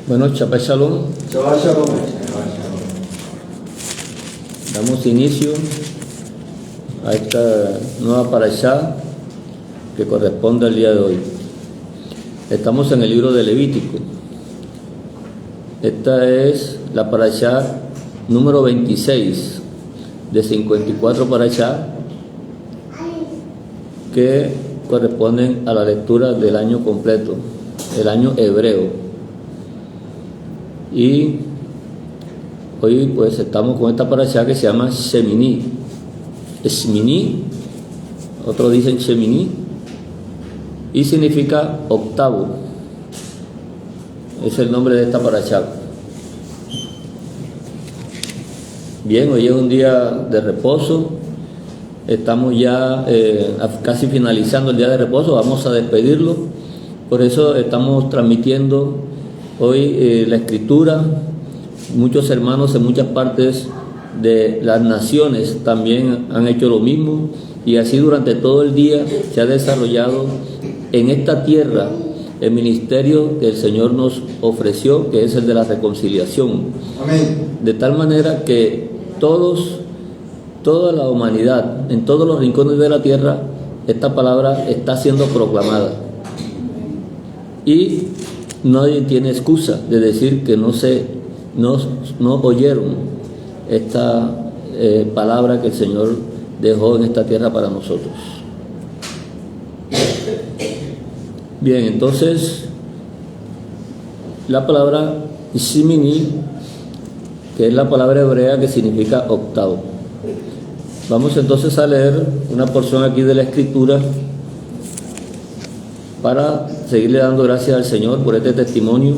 Bueno, Shabbat Shalom. Shabbat Shalom. Damos inicio a esta nueva parashá que corresponde al día de hoy. Estamos en el libro de Levítico. Esta es la parashá número 26 de 54 parashá que corresponden a la lectura del año completo, el año hebreo. Y hoy pues estamos con esta parashá que se llama Shemini. Shemini, otros dicen Shemini, y significa octavo. Es el nombre de esta parashá. Bien, hoy es un día de reposo. Estamos ya casi finalizando el día de reposo. Vamos a despedirlo. Por eso estamos transmitiendo hoy la escritura. Muchos hermanos en muchas partes de las naciones también han hecho lo mismo, y así durante todo el día se ha desarrollado en esta tierra el ministerio que el Señor nos ofreció, que es el de la reconciliación. Amén. De tal manera que toda la humanidad, en todos los rincones de la tierra, esta palabra está siendo proclamada. Y nadie tiene excusa de decir que no oyeron esta palabra que el Señor dejó en esta tierra para nosotros. Bien, entonces la palabra Shemini, que es la palabra hebrea que significa octavo. Vamos entonces a leer una porción aquí de la escritura para seguirle dando gracias al Señor por este testimonio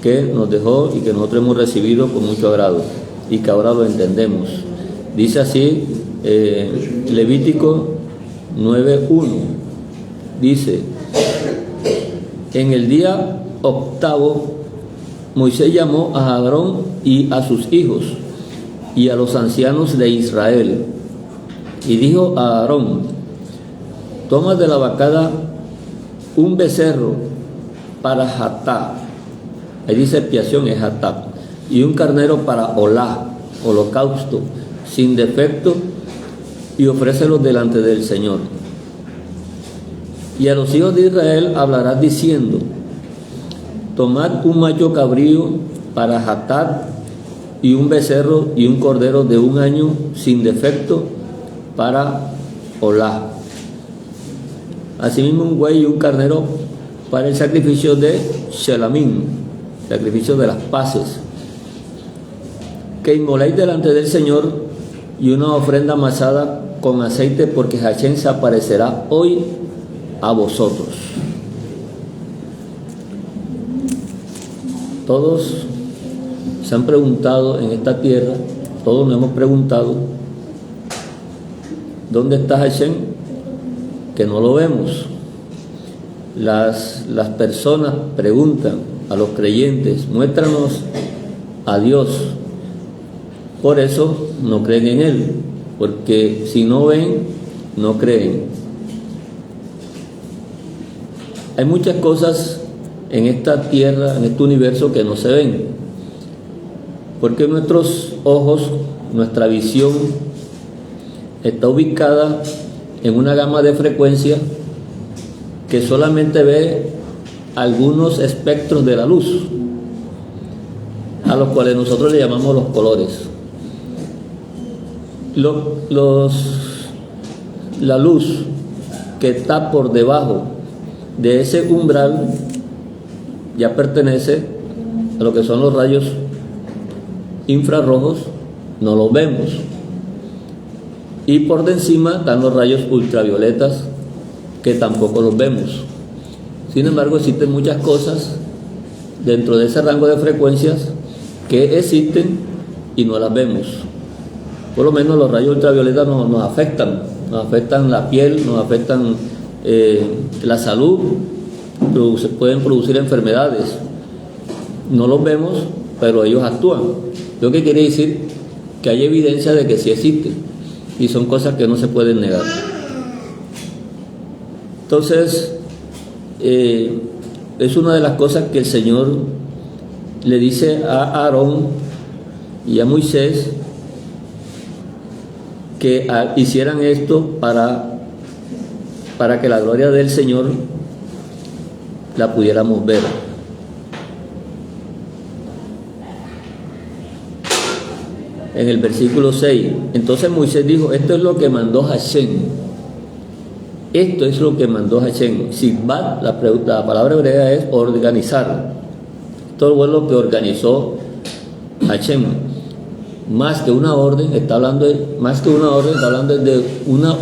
que nos dejó y que nosotros hemos recibido con mucho agrado y que ahora lo entendemos. Dice así Levítico 9:1, dice: en el día octavo Moisés llamó a Aarón y a sus hijos y a los ancianos de Israel, y dijo a Aarón: toma de la vacada un becerro para jatá, ahí dice expiación, es jatá, y un carnero para olá, holocausto, sin defecto, y ofrécelos delante del Señor. Y a los hijos de Israel hablarás diciendo: tomad un macho cabrío para jatá, y un becerro y un cordero de un año sin defecto para olá. Asimismo un buey y un carnero para el sacrificio de Shelamim, sacrificio de las paces, que inmoléis delante del Señor, y una ofrenda amasada con aceite, porque Hashem se aparecerá hoy a vosotros. Todos se han preguntado en esta tierra, todos nos hemos preguntado: ¿dónde está Hashem? Que no lo vemos. Las personas preguntan a los creyentes: muéstranos a Dios. Por eso no creen en Él, porque si no ven, no creen. Hay muchas cosas en esta tierra, en este universo, que no se ven, porque nuestros ojos, nuestra visión está ubicada en una gama de frecuencia que solamente ve algunos espectros de la luz, a los cuales nosotros le llamamos los colores. La luz que está por debajo de ese umbral ya pertenece a lo que son los rayos infrarrojos, no los vemos. Y por de encima están los rayos ultravioletas, que tampoco los vemos. Sin embargo, existen muchas cosas dentro de ese rango de frecuencias que existen y no las vemos. Por lo menos los rayos ultravioletas nos afectan la piel, nos afectan la salud, pueden producir enfermedades. No los vemos, pero ellos actúan. Lo que quiere decir que hay evidencia de que sí existen, y son cosas que no se pueden negar. Entonces, es una de las cosas que el Señor le dice a Aarón y a Moisés que hicieran esto para que la gloria del Señor la pudiéramos ver. En el versículo 6, entonces Moisés dijo: esto es lo que mandó Hashem. Esto es lo que mandó Hashem. Sibbat, la palabra hebrea es organizar. Todo es lo que organizó Hashem. Más que una orden, está hablando de una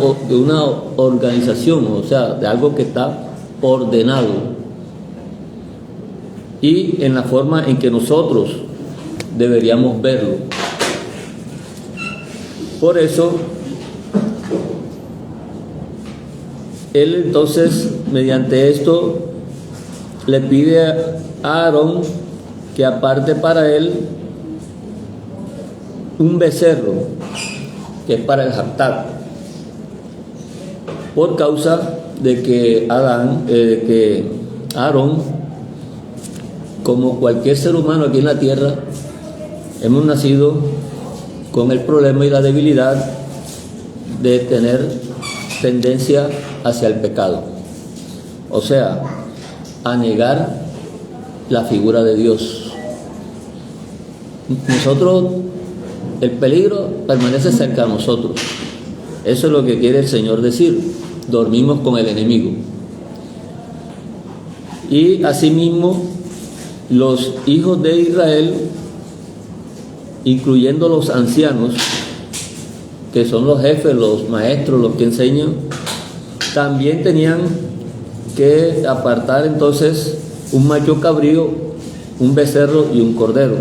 organización, o sea, de algo que está ordenado. Y en la forma en que nosotros deberíamos verlo. Por eso, él entonces, mediante esto, le pide a Aarón que aparte para él un becerro, que es para el Haftar, por causa de que Aarón, como cualquier ser humano aquí en la tierra, hemos nacido con el problema y la debilidad de tener tendencia hacia el pecado, o sea, a negar la figura de Dios. Nosotros, el peligro permanece cerca de nosotros. Eso es lo que quiere el Señor decir: dormimos con el enemigo. Y asimismo, los hijos de Israel, incluyendo los ancianos, que son los jefes, los maestros, los que enseñan, también tenían que apartar entonces un macho cabrío, un becerro y un cordero.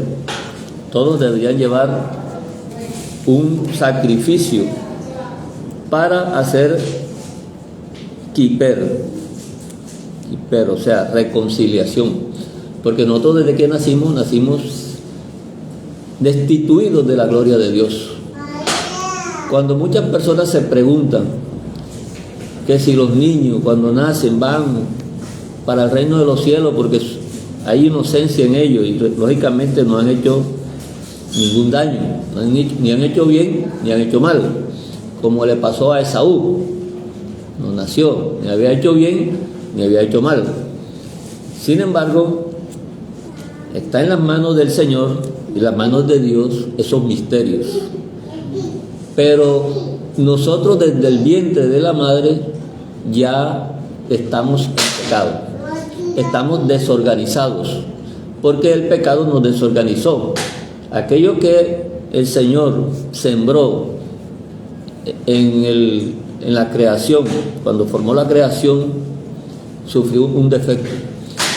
Todos deberían llevar un sacrificio para hacer kiper, o sea, reconciliación, porque nosotros desde que nacimos destituidos de la gloria de Dios. Cuando muchas personas se preguntan que si los niños cuando nacen van para el reino de los cielos porque hay inocencia en ellos y lógicamente no han hecho ningún daño, ni han hecho bien ni han hecho mal, como le pasó a Esaú. No nació, ni había hecho bien ni había hecho mal. Sin embargo, está en las manos del Señor y las manos de Dios esos misterios. Pero nosotros desde el vientre de la madre ya estamos en pecado, estamos desorganizados, porque el pecado nos desorganizó. Aquello que el Señor sembró en la creación, cuando formó la creación, sufrió un defecto.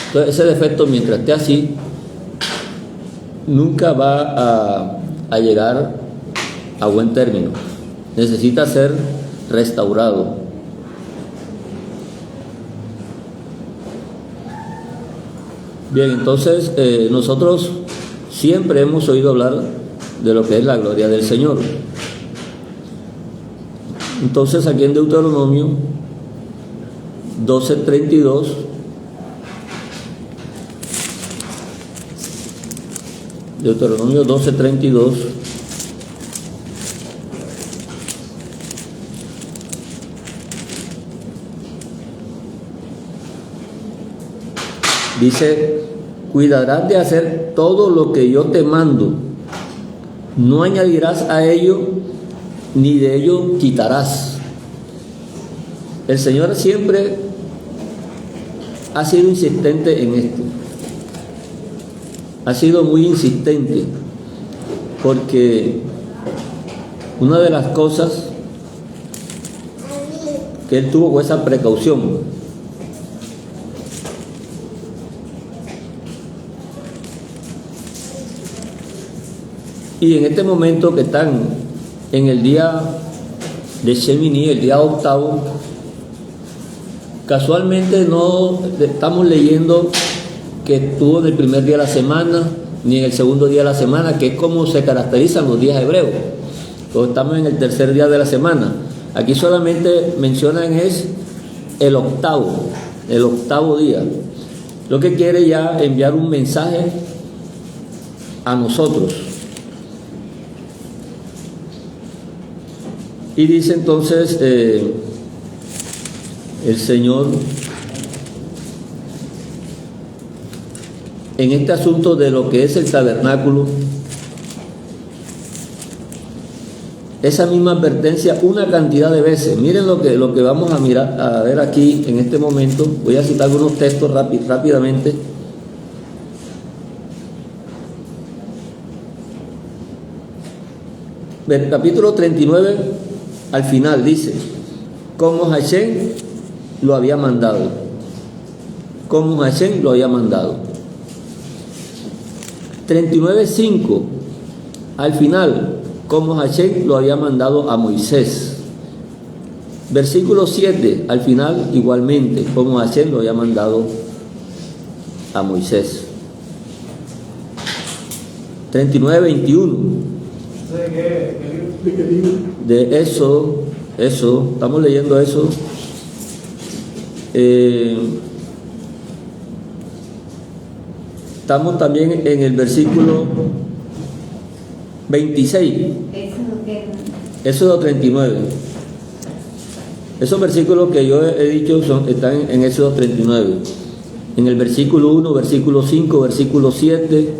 Entonces ese defecto, mientras esté así, nunca va a llegar a buen término. Necesita ser restaurado. Bien, entonces nosotros siempre hemos oído hablar de lo que es la gloria del Señor. Entonces aquí en Deuteronomio 12:32 Deuteronomio 12:32 dice: cuidarás de hacer todo lo que yo te mando, no añadirás a ello ni de ello quitarás. El Señor siempre ha sido insistente en esto. Ha sido muy insistente, porque una de las cosas que él tuvo con esa precaución y en este momento que están en el día de Shemini, el día octavo, casualmente no estamos leyendo que estuvo en el primer día de la semana ni en el segundo día de la semana, que es como se caracterizan los días hebreos. Entonces estamos en el tercer día de la semana. Aquí solamente mencionan es el octavo día. Lo que quiere ya enviar un mensaje a nosotros. Y dice entonces el Señor en este asunto de lo que es el tabernáculo, esa misma advertencia una cantidad de veces. Miren lo que vamos a ver aquí en este momento. Voy a citar algunos textos rápidamente. Del capítulo 39 al final dice, como Hashem lo había mandado. Como Hashem lo había mandado. 39:5 al final, como Hashem lo había mandado a Moisés. Versículo 7 al final, igualmente, como Hashem lo había mandado a Moisés. 39:21 de eso, estamos leyendo eso. Estamos también en el versículo 26. Éxodo 39. Esos versículos que yo he dicho están en Éxodo 39. En el versículo 1, versículo 5, versículo 7,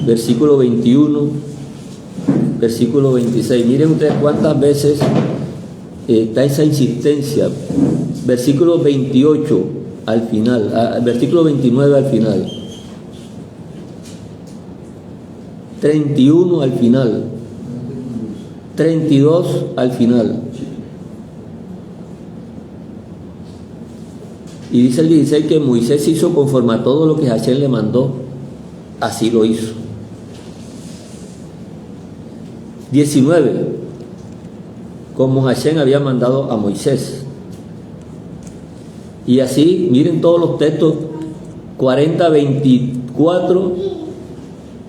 versículo 21, versículo 26. Miren ustedes cuántas veces está esa insistencia. Versículo 28 al final, versículo 29 al final, 31 al final, 32 al final. Y dice el 16 que Moisés hizo conforme a todo lo que Hashem le mandó, así lo hizo. 19, como Hashem había mandado a Moisés. Y así, miren todos los textos, 40:24,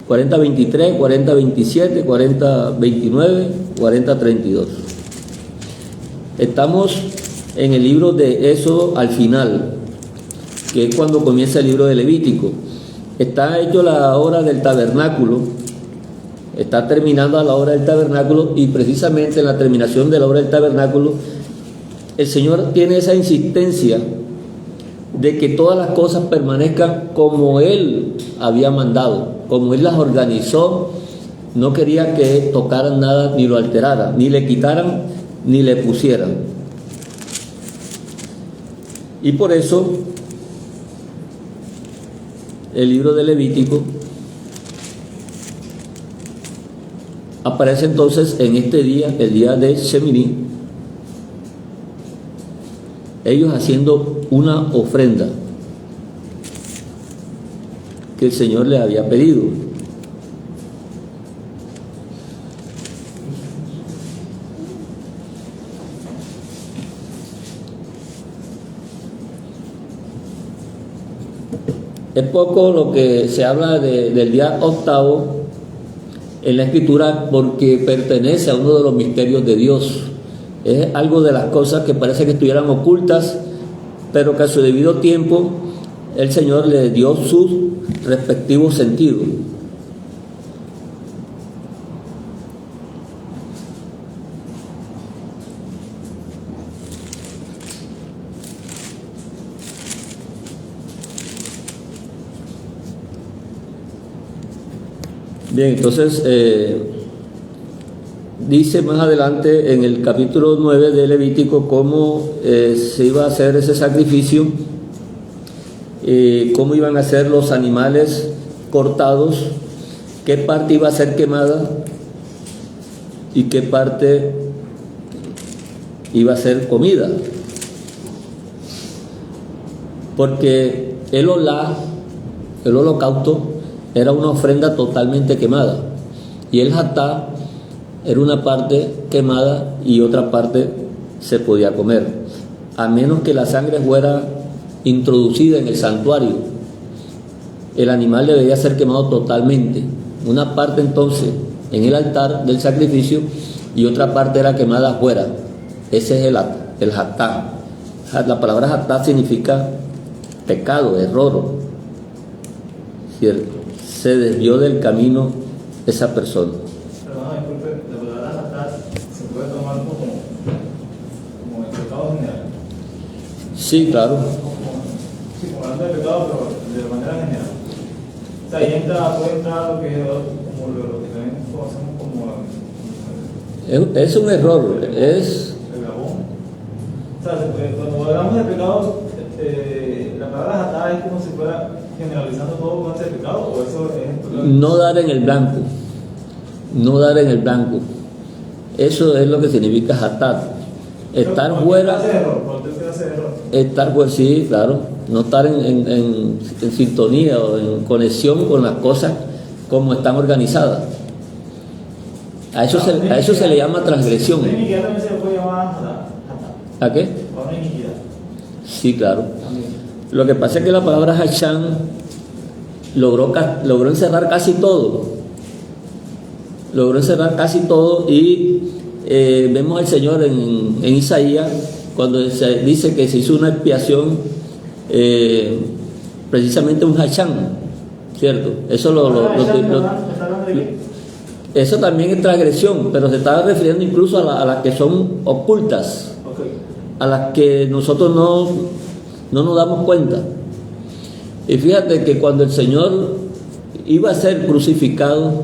40:23, 40:27, 40:29, 40:32. Estamos en el libro de Éxodo al final, que es cuando comienza el libro de Levítico. Está hecho la obra del tabernáculo, está terminando la obra del tabernáculo, y precisamente en la terminación de la obra del tabernáculo, el Señor tiene esa insistencia de que todas las cosas permanezcan como Él había mandado, como Él las organizó. No quería que tocaran nada ni lo alteraran, ni le quitaran ni le pusieran. Y por eso el libro de Levítico aparece entonces en este día, el día de Shemini, ellos haciendo una ofrenda que el Señor les había pedido. Es poco lo que se habla del día octavo en la Escritura, porque pertenece a uno de los misterios de Dios. Es algo de las cosas que parece que estuvieran ocultas, pero que a su debido tiempo el Señor le dio su respectivo sentido. Bien, entonces dice más adelante en el capítulo 9 de Levítico cómo se iba a hacer ese sacrificio, cómo iban a ser los animales cortados, qué parte iba a ser quemada y qué parte iba a ser comida. Porque el holocausto, era una ofrenda totalmente quemada, y el hatá era una parte quemada y otra parte se podía comer, a menos que la sangre fuera introducida en el santuario. El animal debía ser quemado totalmente, una parte entonces en el altar del sacrificio y otra parte era quemada afuera. Ese es el hatá. La palabra hatá significa pecado, error, ¿cierto? se desvió del camino esa persona. Perdón, disculpe, la palabra Hatá se puede tomar como el pecado general. Sí, claro. Sí, como hablando de pecado, pero de manera general. O sea, ahí puede entrar lo que también conocemos como Es un error, es... el gabón. O sea, cuando hablamos de pecado, la palabra Hatá es como si fuera generalizando todo con ese pecado, o eso es... No dar en el blanco, no dar en el blanco. Eso es lo que significa hatat. Estar fuera, estar pues sí, claro, no estar en sintonía o en conexión con las cosas como están organizadas. A eso se le llama transgresión. ¿La iniquidad también se le puede llamar Hatá? ¿A qué? ¿O una iniquidad? Sí, claro. También. Lo que pasa es que la palabra Hachán logró encerrar casi todo. Logró encerrar casi todo y vemos al Señor en Isaías cuando se dice que se hizo una expiación, precisamente un Hachán, ¿cierto? Eso eso también es transgresión, pero se estaba refiriendo incluso a las que son ocultas, a las que nosotros no nos damos cuenta. Y fíjate que cuando el Señor iba a ser crucificado,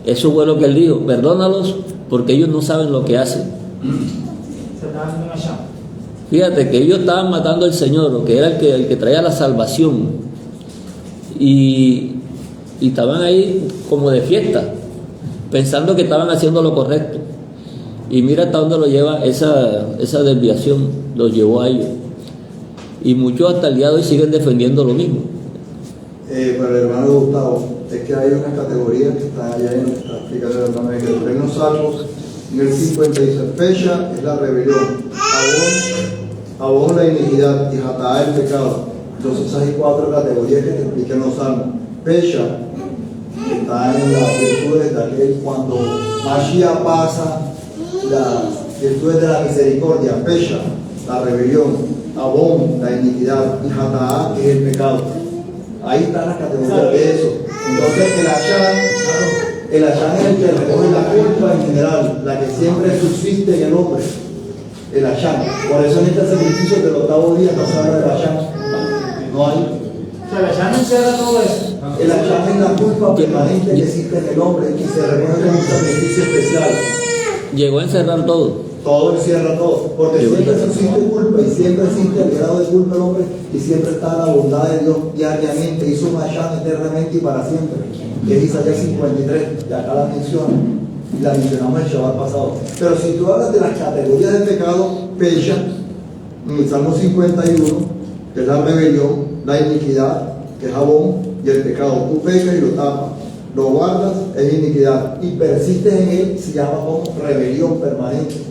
eso fue lo que él dijo: perdónalos porque ellos no saben lo que hacen. Fíjate que ellos estaban matando al Señor, que era el que traía la salvación, y estaban ahí como de fiesta, pensando que estaban haciendo lo correcto. Y mira hasta dónde lo lleva esa desviación, los llevó a ellos. Y muchos hasta el día de hoy siguen defendiendo lo mismo. Para el hermano Gustavo, es que hay una categoría que está allá en está explicando el hermano, que en los Salmos, en el 50 dice: Pecha es la rebelión, Abón la iniquidad y Hatá el pecado. Entonces hay 4 categorías que te explican los Salmos. Pecha está en las virtudes de aquel cuando Mashiach pasa, las virtudes de la misericordia. Pecha, la rebelión; Abón, la iniquidad; y Hatá, que es el pecado. Ahí están las categorías de eso. Entonces el Hachán es el que recoge la culpa en general, la que siempre subsiste en el hombre. El Hachán. Por eso en este sacrificio del 8º día no se habla del Hachán. No hay. O sea, el Hachán encierra todo eso. El Hachán es la culpa permanente que existe en el hombre y se recoge como un sacrificio especial. Llegó a encerrar todo. Todo encierra todo, porque siempre existe culpa y siempre existe el grado de culpa del hombre y siempre está la bondad de Dios diariamente. Hizo un Hachán eternamente y para siempre, que es Isaías 53, y acá la menciona, y la mencionamos el Shabbat pasado. Pero si tú hablas de las categorías de pecado, Pecha, en el Salmo 51, que es la rebelión, la iniquidad, que es Abón, y el pecado. Tú pecas y lo tapas, lo guardas, es iniquidad, y persistes en él, se llama como rebelión permanente.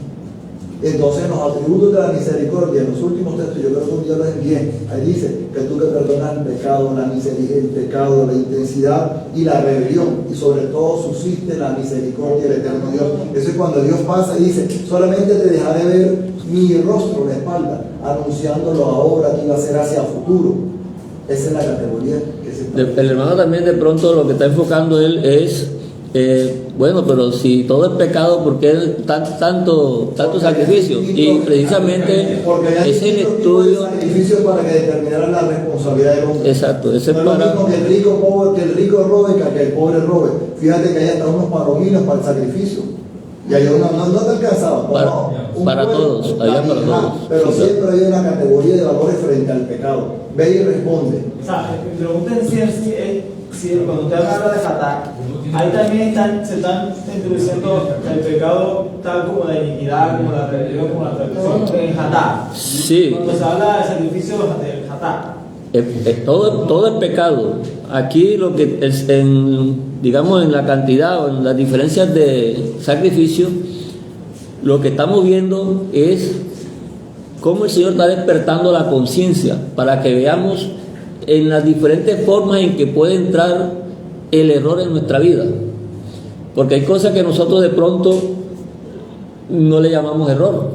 Entonces los atributos de la misericordia, en los últimos textos, yo creo que un día los envié, ahí dice que tú que perdonas el pecado, la misericordia, el pecado, la intensidad y la rebelión, y sobre todo subsiste la misericordia del eterno Dios. Eso es cuando Dios pasa y dice: solamente te dejaré ver mi rostro, la espalda, anunciándolo ahora que iba a ser hacia futuro. Esa es la categoría que se está. El hermano también de pronto lo que está enfocando él es bueno, pero si todo es pecado, ¿por qué tanto sacrificio? Y precisamente es el estudio. Sacrificio para que determinaran la responsabilidad del hombre. Exacto, ese no es es lo para. mismo que el rico robe que el pobre robe. Fíjate que hay hasta unos palominos para el sacrificio. Y hay no te alcanzaba. Para todos, allá para todos. Pero sí, siempre hay una categoría de valores frente al pecado. Ve y responde. O sea, mi pregunta en sí es si cuando usted habla de Hatá, ahí también se están introduciendo el pecado tal como la iniquidad, como la rebelión, como la transgresión en Hatá. Sí. Cuando se habla de sacrificio del Hatá. Todo es pecado. Aquí lo que es digamos en la cantidad o en las diferencias de sacrificio, lo que estamos viendo es cómo el Señor está despertando la conciencia para que veamos en las diferentes formas en que puede entrar el error en nuestra vida. Porque hay cosas que nosotros de pronto no le llamamos error,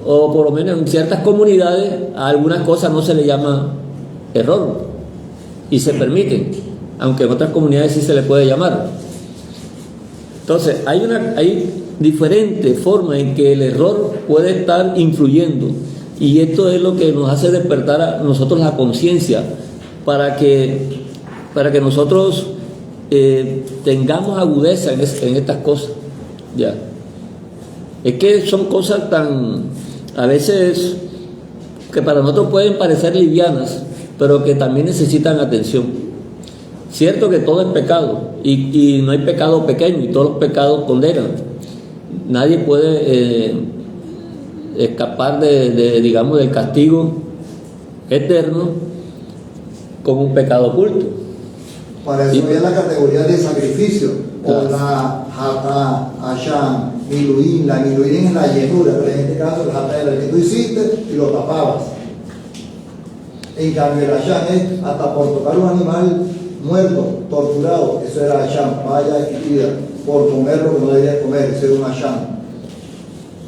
o por lo menos en ciertas comunidades a algunas cosas no se le llama error y se permiten. aunque en otras comunidades sí se le puede llamar. Entonces, hay diferentes formas en que el error puede estar influyendo, y esto es lo que nos hace despertar a nosotros la conciencia para que nosotros tengamos agudeza en estas cosas. Ya. Es que son cosas tan, a veces, que para nosotros pueden parecer livianas, pero que también necesitan atención. Cierto que todo es pecado, y no hay pecado pequeño, y todos los pecados condenan. Nadie puede escapar digamos, del castigo eterno con un pecado oculto. Para eso es la categoría de sacrificio, o la jata, asham, miluín. La miluín es la llenura, pero en este caso la jata era el que tú hiciste y lo tapabas. En cambio el asham es hasta por tocar un animal muerto, torturado, eso era asham, vaya y pida, por comer lo que no debías comer, eso era un asham.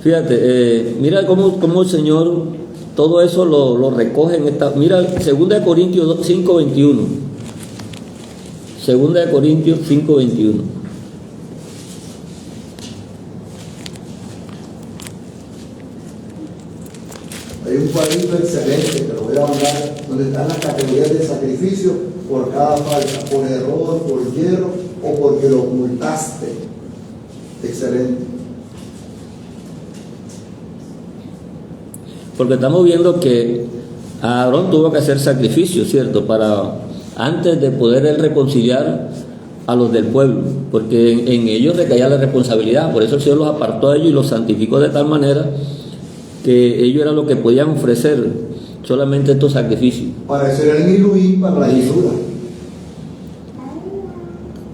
Fíjate, mira cómo el Señor todo eso lo recoge en esta. Mira, 2 Corintios 5:21. 2 Corintios 5:21. Hay un cuadrito excelente que lo voy a mandar, donde están las categorías de sacrificio por cada falta, por error, por hierro o porque lo ocultaste. Excelente. Porque estamos viendo que Aarón tuvo que hacer sacrificio, ¿cierto? Antes de poder él reconciliar a los del pueblo, porque en ellos recaía la responsabilidad. Por eso el Señor los apartó a ellos y los santificó de tal manera que ellos eran los que podían ofrecer solamente estos sacrificios. Para eso era el miluín, para la llenura.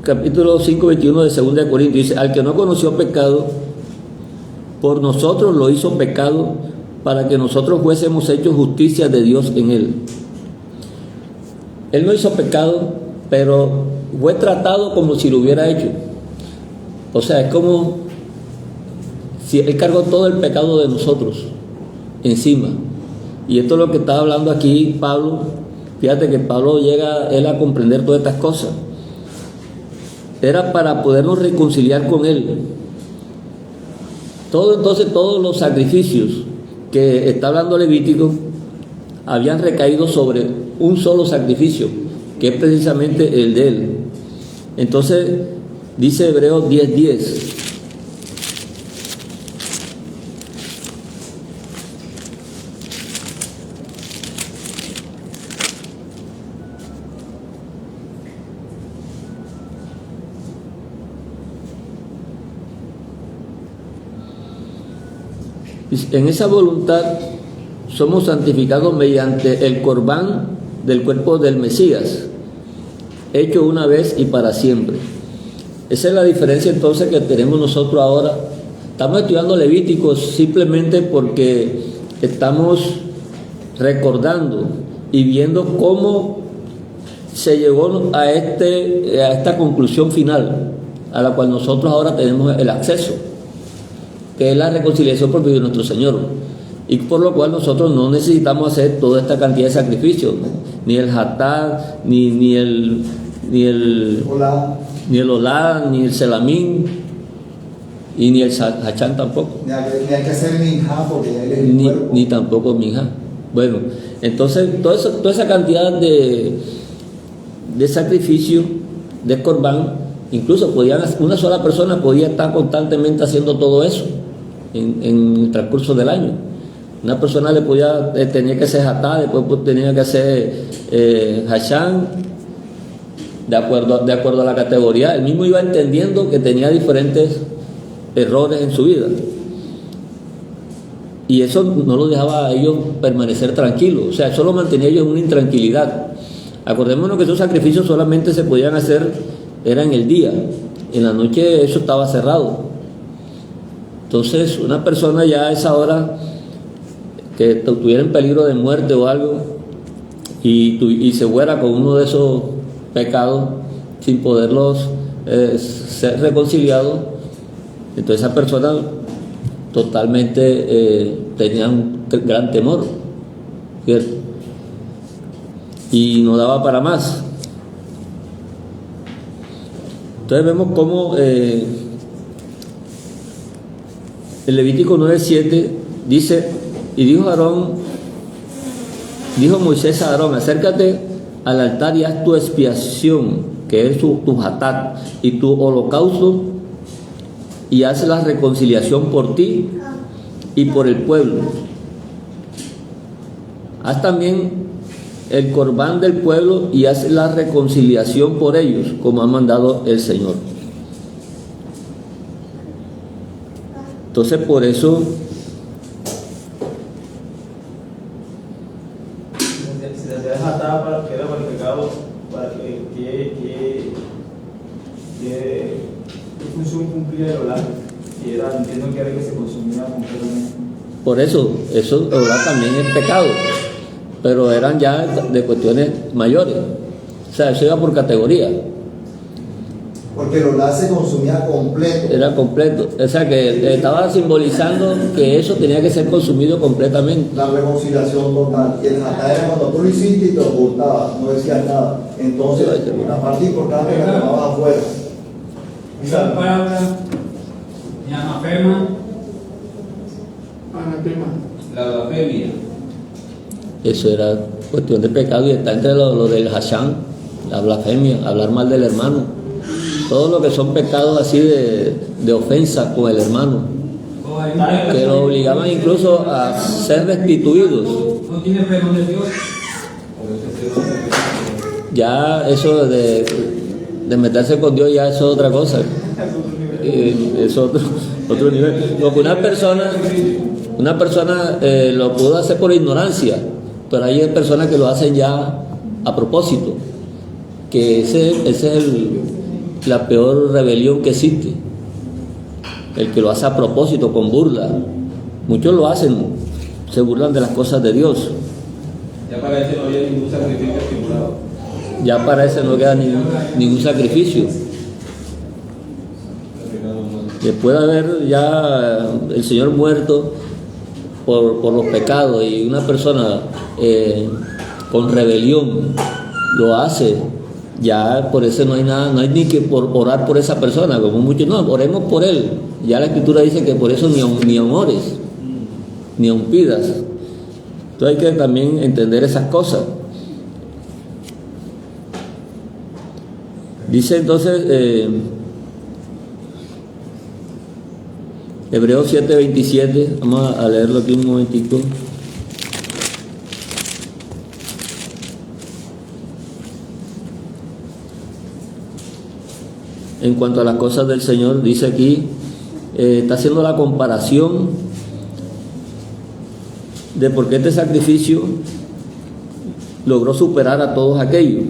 Capítulo 5:21 de 2 Corintios dice: al que no conoció pecado, por nosotros lo hizo pecado, para que nosotros fuésemos hechos justicia de Dios en él. Él no hizo pecado, pero fue tratado como si lo hubiera hecho. O sea, es como si él cargó todo el pecado de nosotros encima. Y esto es lo que está hablando aquí Pablo. Fíjate que Pablo llega él a comprender todas estas cosas. Era para podernos reconciliar con él. Entonces todos los sacrificios que está hablando Levítico habían recaído sobre un solo sacrificio, que es precisamente el de él. Entonces dice Hebreos 10:10. En esa voluntad somos santificados mediante el corbán del cuerpo del Mesías, hecho una vez y para siempre. Esa es la diferencia entonces que tenemos nosotros ahora. Estamos estudiando Levíticos simplemente porque estamos recordando y viendo cómo se llegó a esta conclusión final, a la cual nosotros ahora tenemos el acceso, que es la reconciliación por medio de nuestro Señor, y por lo cual nosotros no necesitamos hacer toda esta cantidad de sacrificios, ¿no? Ni el hatá, ni el olá, ni el selamín, y ni el hachán tampoco. Ni hay que hacer minjá porque él es el cuerpo. Ni tampoco minjá. Bueno, entonces toda esa cantidad de sacrificio, de corbán, incluso una sola persona podía estar constantemente haciendo todo eso en el transcurso del año. Una persona tenía que hacer hatá, después tenía que hacer hachán, de acuerdo a la categoría. Él mismo iba entendiendo que tenía diferentes errores en su vida, y eso no lo dejaba a ellos permanecer tranquilos. O sea, eso lo mantenía ellos en una intranquilidad. Acordémonos que esos sacrificios solamente se podían hacer era en el día, en la noche eso estaba cerrado. Entonces una persona ya a esa hora que estuviera en peligro de muerte o algo y se fuera con uno de esos pecados sin poderlos ser reconciliados, entonces esa persona totalmente tenía un gran temor, ¿cierto? Y no daba para más. Entonces vemos cómo el Levítico 9:7 dice, y dijo Moisés a Aarón, acércate al altar y haz tu expiación, que es tu hatat, y tu holocausto, y haz la reconciliación por ti y por el pueblo. Haz también el corbán del pueblo y haz la reconciliación por ellos, como ha mandado el Señor. Entonces, por eso si se hacía atada para que era para el pecado, para ¿qué función cumplía el olá? Y era, entiendo que era que se consumía completamente. por eso ahora también es pecado, pero eran ya de cuestiones mayores. O sea, eso iba por categoría. Porque el olá se consumía completo. Era completo. O sea, que estaba simbolizando que eso tenía que ser consumido completamente. La reconciliación total. Y el hatá era cuando tú lo hiciste y te ocultabas, no decías nada. Entonces, la parte importante la tomabas afuera. Esa palabra anafema, la blasfemia. Eso era cuestión de pecado y está entre lo del hasham, la blasfemia, hablar mal del hermano. Todo lo que son pecados así de ofensa con el hermano, que lo obligaban incluso a ser restituidos. No tiene perdón de Dios. Ya eso de meterse con Dios ya eso es otra cosa. Es otro nivel. Porque una persona lo pudo hacer por ignorancia, pero hay personas que lo hacen ya a propósito, que ese es la peor rebelión que existe, el que lo hace a propósito, con burla. Muchos lo hacen, se burlan de las cosas de Dios. Ya para ese no había ningún sacrificio estimulado. Ya para ese no queda ningún sacrificio. Después de haber ya el Señor muerto por los pecados, y una persona con rebelión lo hace, ya por eso no hay nada, no hay ni que orar por esa persona, como muchos, no, oremos por él. Ya la Escritura dice que por eso ni aun ores, ni aun pidas. Entonces hay que también entender esas cosas. Dice entonces Hebreos 7:27, vamos a leerlo aquí un momentito. En cuanto a las cosas del Señor, dice aquí, está haciendo la comparación de por qué este sacrificio logró superar a todos aquellos.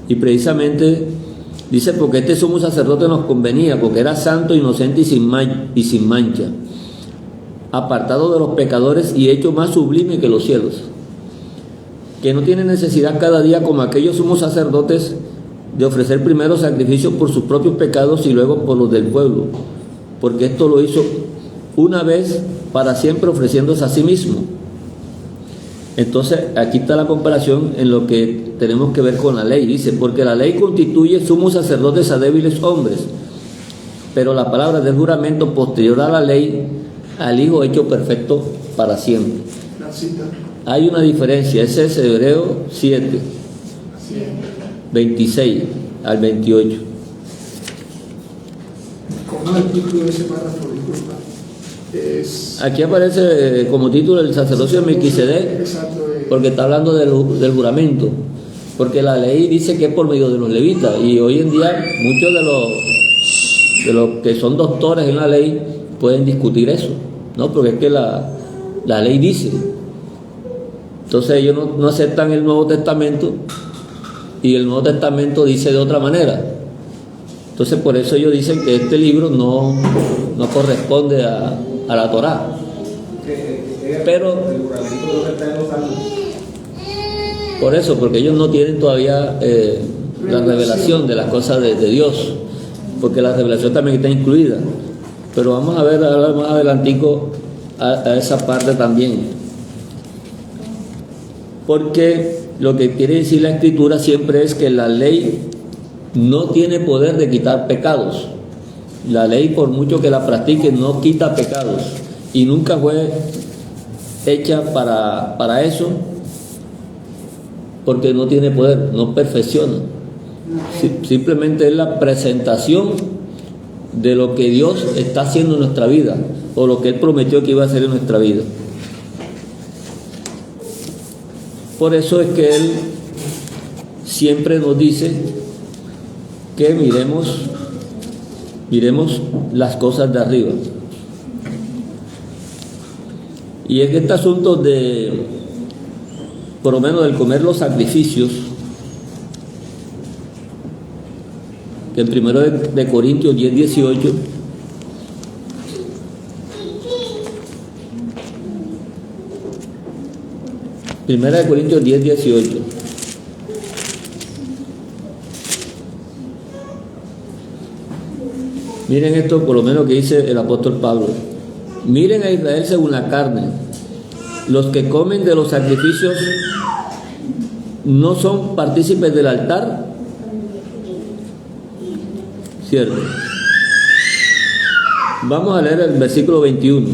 Y precisamente dice, porque este sumo sacerdote nos convenía, porque era santo, inocente y sin mancha, apartado de los pecadores y hecho más sublime que los cielos, que no tiene necesidad cada día, como aquellos sumos sacerdotes, de ofrecer primero sacrificios por sus propios pecados y luego por los del pueblo, porque esto lo hizo una vez para siempre, ofreciéndose a sí mismo. Entonces aquí está la comparación en lo que tenemos que ver con la ley. Dice, porque la ley constituye sumos sacerdotes a débiles hombres, pero la palabra del juramento posterior a la ley, al Hijo hecho perfecto para siempre. Hay una diferencia, ese es Hebreos 7, 26 al 28. ¿Cómo es el título de ese párrafo? Disculpa. Aquí aparece como título el sacerdocio de Melquisedec, porque está hablando del juramento, porque la ley dice que es por medio de los levitas, y hoy en día muchos de los que son doctores en la ley pueden discutir eso, ¿no? Porque es que la ley dice. Entonces ellos no aceptan el Nuevo Testamento, y el Nuevo Testamento dice de otra manera. Entonces por eso ellos dicen que este libro no corresponde a la Torá. Pero por eso, porque ellos no tienen todavía la revelación de las cosas de Dios, porque la revelación también está incluida. Pero vamos a ver ahora más adelantico a esa parte también, porque lo que quiere decir la Escritura siempre es que la ley no tiene poder de quitar pecados. La ley, por mucho que la practique, no quita pecados, y nunca fue hecha para eso, porque no tiene poder, no perfecciona. Simplemente es la presentación de lo que Dios está haciendo en nuestra vida, o lo que Él prometió que iba a hacer en nuestra vida. Por eso es que Él siempre nos dice que miremos las cosas de arriba. Y en este asunto de, por lo menos del comer los sacrificios, que en 1 de Corintios 10:18, Primera de Corintios 10:18. Miren esto, por lo menos que dice el apóstol Pablo. Miren a Israel según la carne. Los que comen de los sacrificios no son partícipes del altar. Cierto. Vamos a leer el versículo 21.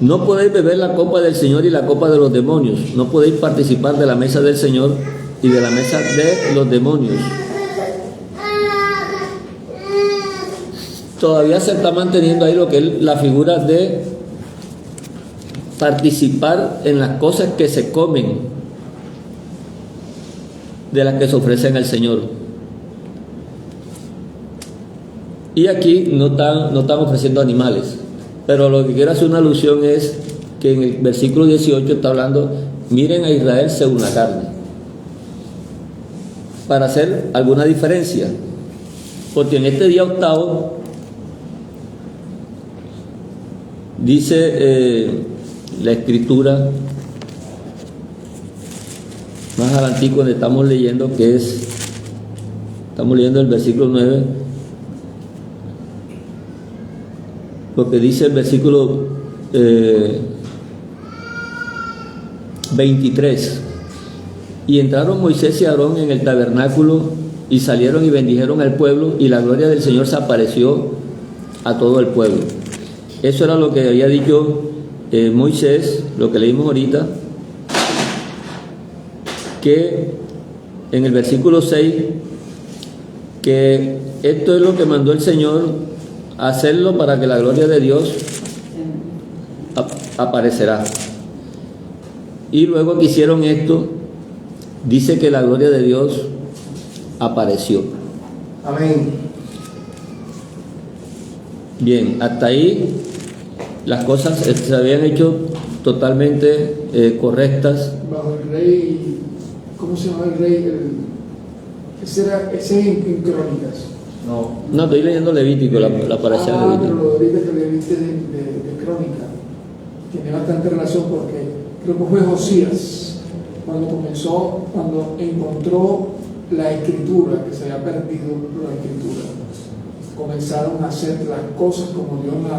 No podéis beber la copa del Señor y la copa de los demonios. No podéis participar de la mesa del Señor y de la mesa de los demonios. Todavía se está manteniendo ahí lo que es la figura de participar en las cosas que se comen, de las que se ofrecen al Señor. Y aquí no están ofreciendo animales, pero lo que quiero hacer una alusión es que en el versículo 18 está hablando, miren a Israel según la carne, para hacer alguna diferencia, porque en este día octavo dice la escritura más adelantico donde estamos leyendo, estamos leyendo el versículo 9, porque dice el versículo 23, y entraron Moisés y Aarón en el tabernáculo y salieron y bendijeron al pueblo, y la gloria del Señor se apareció a todo el pueblo. Eso era lo que había dicho Moisés, lo que leímos ahorita, que en el versículo 6, que esto es lo que mandó el Señor, hacerlo para que la gloria de Dios aparecerá. Y luego que hicieron esto, dice que la gloria de Dios apareció. Amén. Bien, hasta ahí las cosas se habían hecho totalmente correctas. Bajo el rey, ¿cómo se llama el rey? Ese en Crónicas. No, estoy leyendo Levítico, la parecía Levítico. Pero lo ahorita que leíste de Crónica tiene bastante relación, porque creo que fue Josías cuando encontró la escritura, que se había perdido la escritura. Comenzaron a hacer las cosas como Dios las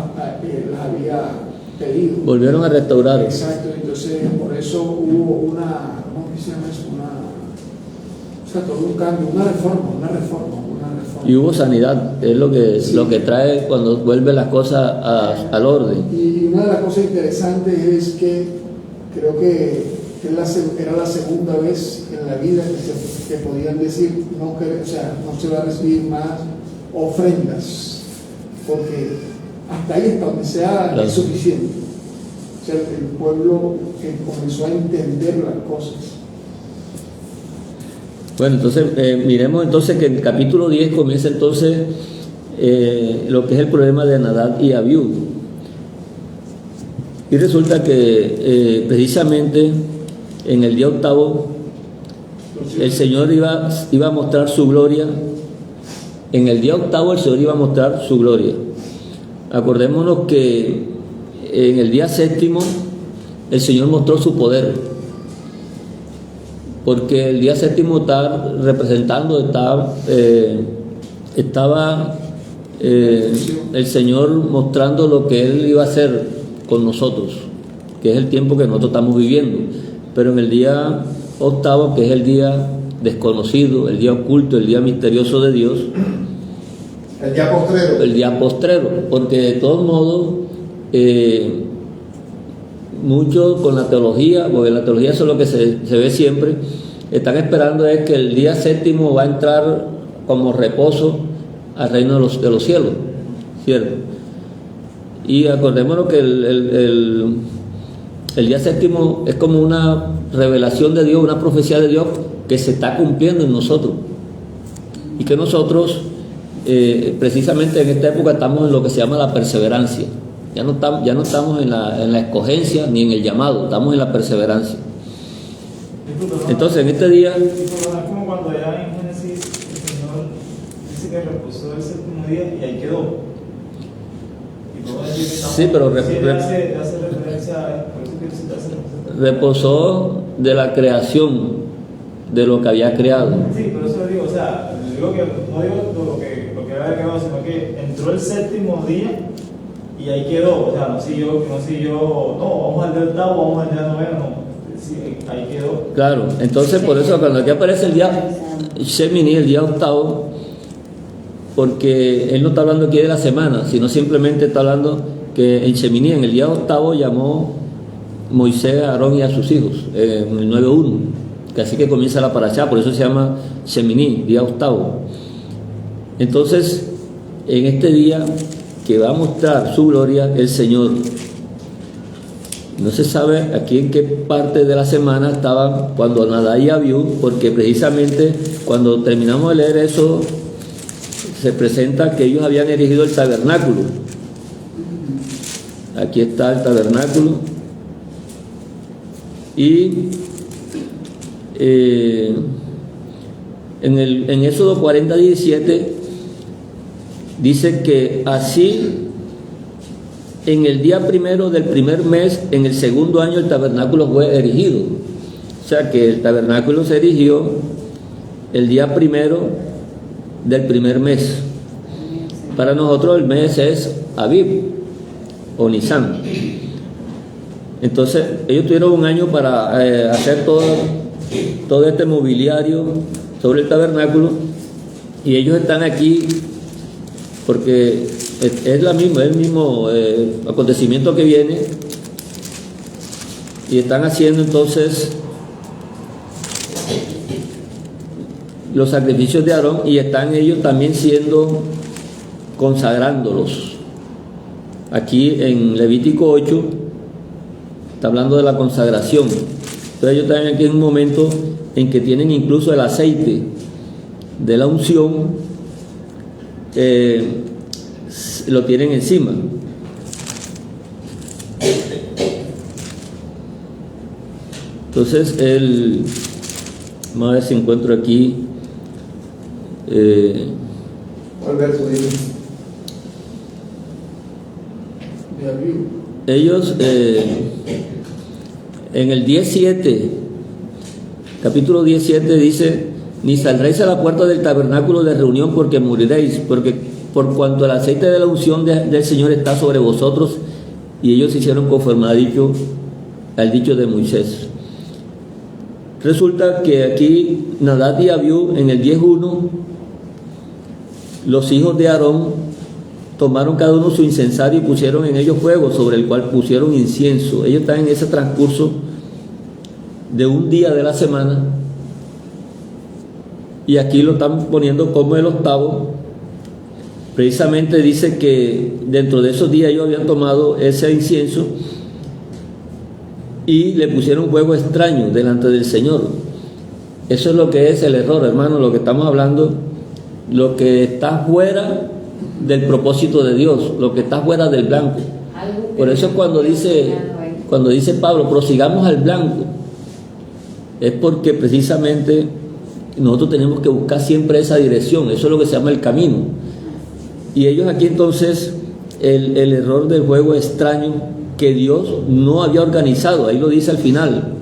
había pedido. Volvieron a restaurar. Exacto, entonces por eso hubo una, ¿cómo se llama eso? Todo un cambio, una reforma. Y hubo sanidad, es lo que trae cuando vuelve las cosas al orden. Y una de las cosas interesantes es que creo que era la segunda vez en la vida que podían decir no se va a recibir más ofrendas, porque hasta ahí, hasta donde sea, claro, es suficiente. O sea, el pueblo que comenzó a entender las cosas. Bueno, entonces miremos entonces que en el capítulo 10 comienza entonces lo que es el problema de Nadab y Abiú. Y resulta que precisamente en el día octavo el Señor iba a mostrar su gloria. En el día octavo el Señor iba a mostrar su gloria. Acordémonos que en el día séptimo el Señor mostró su poder, porque el día séptimo estaba el Señor mostrando lo que Él iba a hacer con nosotros, que es el tiempo que nosotros estamos viviendo. Pero en el día octavo, que es el día desconocido, el día oculto, el día misterioso de Dios, El día postrero. el día postrero, porque de todos modos muchos con la teología, porque la teología eso es lo que se ve siempre, están esperando es que el día séptimo va a entrar como reposo al reino de los cielos, ¿cierto? Y acordémonos que el día séptimo es como una revelación de Dios, una profecía de Dios que se está cumpliendo en nosotros, y que nosotros precisamente en esta época estamos en lo que se llama la perseverancia. Ya no estamos en la escogencia ni en el llamado, estamos en la perseverancia. Entonces en este día, Es como cuando ya en Génesis el Señor dice que reposó el séptimo día y ahí quedó. Y podemos decir que estamos, sí, pero sí, hace referencia, por eso que se hace referencia. reposó de la creación, de lo que había creado. Sí, pero eso digo, o sea, digo que no digo lo que había quedado, sino que entró el séptimo día y ahí quedó. O sea, no siguió, vamos al día octavo, vamos al día noveno, no. Sí, ahí quedó. Claro, entonces por eso cuando aquí aparece el día Shemini, el día octavo, porque él no está hablando aquí de la semana, sino simplemente está hablando que en Shemini, en el día octavo, llamó Moisés a Aarón y a sus hijos, en el 9.1, que así que comienza la parashá, por eso se llama Shemini, día octavo. Entonces, en este día que va a mostrar su gloria el Señor, no se sabe aquí en qué parte de la semana estaban cuando Nadab y Abiú, porque precisamente cuando terminamos de leer eso se presenta que ellos habían erigido el tabernáculo. Aquí está el tabernáculo y en Éxodo 40:17 dice que así en el día primero del primer mes, en el segundo año, el tabernáculo fue erigido. O sea que el tabernáculo se erigió el día primero del primer mes. Para nosotros el mes es Abib o Nisan. Entonces ellos tuvieron un año para hacer todo este mobiliario sobre el tabernáculo, y ellos están aquí porque es el mismo acontecimiento que viene, y están haciendo entonces los sacrificios de Aarón, y están ellos también consagrándolos. Aquí en Levítico 8 está hablando de la consagración. Entonces ellos están aquí en un momento en que tienen incluso el aceite de la unción, lo tienen encima. Entonces vamos a ver si encuentro aquí ¿Cuál verso dice? De Abiú. ellos en el 17, capítulo 17 dice: ni saldréis a la puerta del tabernáculo de reunión, porque moriréis, porque por cuanto el aceite de la unción del Señor está sobre vosotros. Y ellos hicieron conforme al dicho de Moisés. Resulta que aquí Nadab y Abiú, en el 10.1, los hijos de Aarón tomaron cada uno su incensario y pusieron en ellos fuego, sobre el cual pusieron incienso. Ellos están en ese transcurso de un día de la semana, y aquí lo están poniendo como el octavo. Precisamente dice que dentro de esos días ellos habían tomado ese incienso y le pusieron fuego extraño delante del Señor. Eso es lo que es el error, hermano, lo que estamos hablando, lo que está fuera del propósito de Dios, lo que está fuera del blanco. Por eso cuando dice Pablo, prosigamos al blanco, es porque precisamente nosotros tenemos que buscar siempre esa dirección. Eso es lo que se llama el camino. Y ellos aquí entonces, el error del juego extraño que Dios no había organizado, ahí lo dice al final,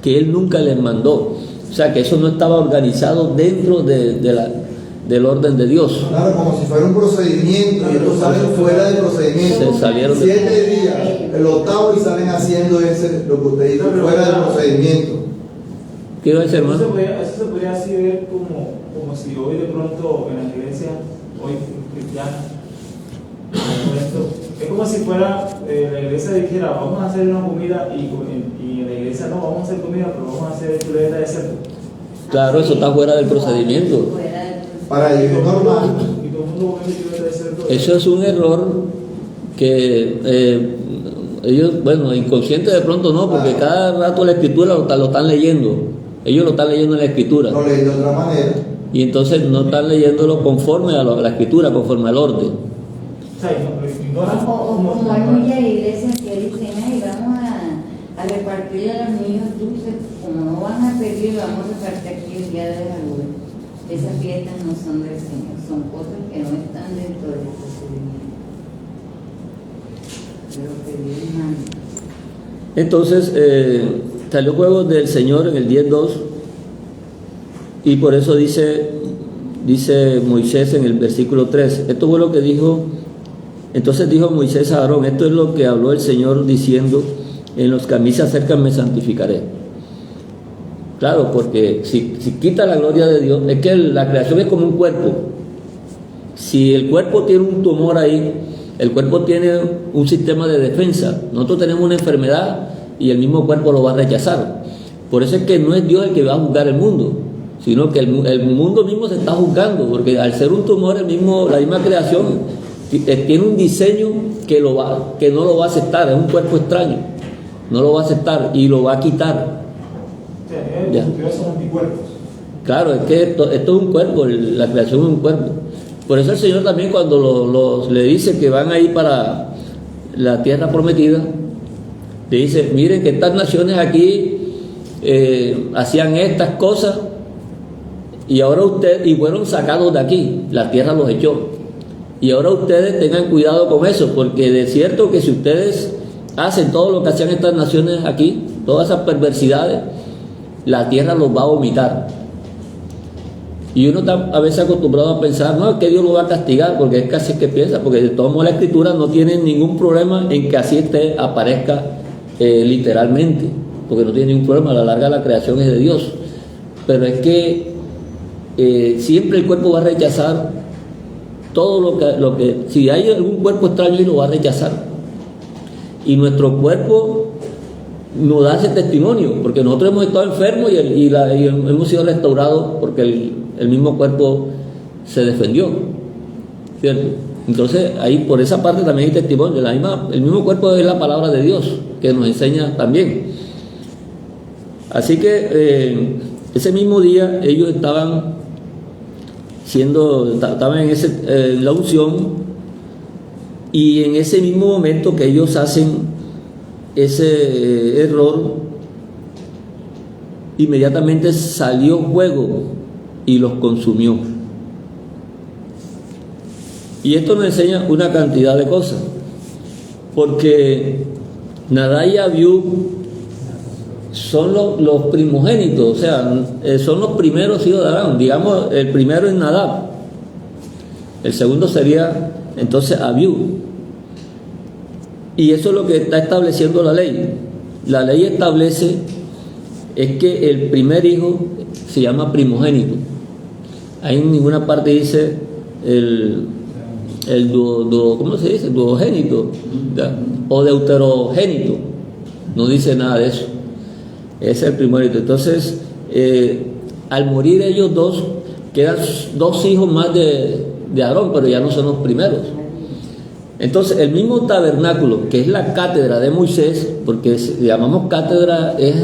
que Él nunca les mandó. O sea, que eso no estaba organizado dentro del orden de Dios. Claro, como si fuera un procedimiento, y ellos salen fuera del procedimiento. Se salieron de- 7 días, el octavo, y salen haciendo lo que usted dice, fuera del procedimiento. ¿Qué iba a decir, hermano? Eso se podría así ver como si hoy de pronto en la iglesia, hoy cristiana, es como si fuera la iglesia dijera, vamos a hacer una comida y en la iglesia no, vamos a hacer comida, pero vamos a hacer chuleta de cerdo. Claro, eso está fuera del procedimiento. Para ellos es normal. Y todo el mundo come chuleta de cerdo. Eso es un error que ellos, bueno, inconsciente de pronto no, porque cada rato la escritura lo están leyendo. Ellos lo están leyendo en la escritura. Lo leí de otra manera. Y entonces no están leyéndolo conforme a la escritura, conforme al orden. O sea, ignoran Como hay muchas iglesias que dicen, ay, vamos a repartir a los niños dulces, como no van a pedir, vamos a repartir aquí el día de Halloween. Esas fiestas no son del Señor, son cosas que no están dentro del procedimiento. Pero que Dios manda. Entonces salió juego del Señor en el 10:2 y por eso dice Moisés en el versículo 3, esto fue lo que dijo. Entonces dijo Moisés a Aarón, esto es lo que habló el Señor diciendo, en los que a mí se acercan me santificaré. Claro, porque si quita la gloria de Dios, es que la creación es como un cuerpo. Si el cuerpo tiene un tumor ahí, el cuerpo tiene un sistema de defensa. Nosotros tenemos una enfermedad y el mismo cuerpo lo va a rechazar. Por eso es que no es Dios el que va a juzgar el mundo, sino que el mundo mismo se está juzgando, porque al ser un tumor, la misma creación tiene un diseño que no lo va a aceptar, es un cuerpo extraño, no lo va a aceptar y lo va a quitar. O sea, son anticuerpos. Claro, es que esto es un cuerpo, la creación es un cuerpo. Por eso el Señor también cuando le dice que van a ir para la tierra prometida, le dice, miren que estas naciones aquí hacían estas cosas y ahora y fueron sacados de aquí, la tierra los echó. Y ahora ustedes tengan cuidado con eso, porque de cierto que si ustedes hacen todo lo que hacían estas naciones aquí, todas esas perversidades, la tierra los va a vomitar. Y uno está a veces acostumbrado a pensar, no, es que Dios lo va a castigar, porque es casi que piensa, porque de todos modos la escritura no tiene ningún problema en que así aparezca literalmente, porque no tiene ningún problema, a la larga la creación es de Dios. Pero es que siempre el cuerpo va a rechazar todo lo que si hay algún cuerpo extraño y lo va a rechazar, y nuestro cuerpo nos da ese testimonio, porque nosotros hemos estado enfermos y hemos sido restaurados porque el mismo cuerpo se defendió, ¿cierto? Entonces ahí por esa parte también hay testimonio. El mismo cuerpo es la palabra de Dios que nos enseña también. Así que ese mismo día ellos estaban en la unción, y en ese mismo momento que ellos hacen ese error, inmediatamente salió fuego y los consumió. Y esto nos enseña una cantidad de cosas, porque Nadab y Abiú son los primogénitos, o sea, son los primeros hijos de Aarón. Digamos, el primero es Nadab, el segundo sería entonces Abiú, y eso es lo que está estableciendo la ley. La ley establece es que el primer hijo se llama primogénito. Ahí en ninguna parte dice ¿cómo se dice? Duogénito, ¿ya? O deuterogénito, no dice nada de eso. Es el primogénito. Entonces, al morir ellos dos, quedan dos hijos más de Aarón, pero ya no son los primeros. Entonces, el mismo tabernáculo, que es la cátedra de Moisés, porque llamamos cátedra, es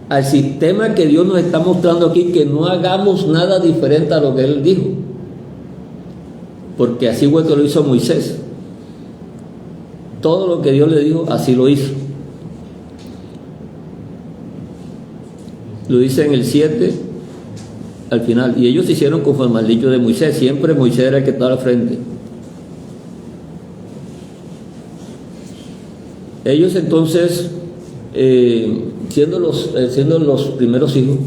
al sistema que Dios nos está mostrando aquí, que no hagamos nada diferente a lo que Él dijo, porque así fue que lo hizo Moisés. Todo lo que Dios le dijo, así lo hizo. Lo dice en el 7 al final, y ellos hicieron conforme al dicho de Moisés. Siempre Moisés era el que estaba al frente. Ellos entonces, siendo los primeros hijos,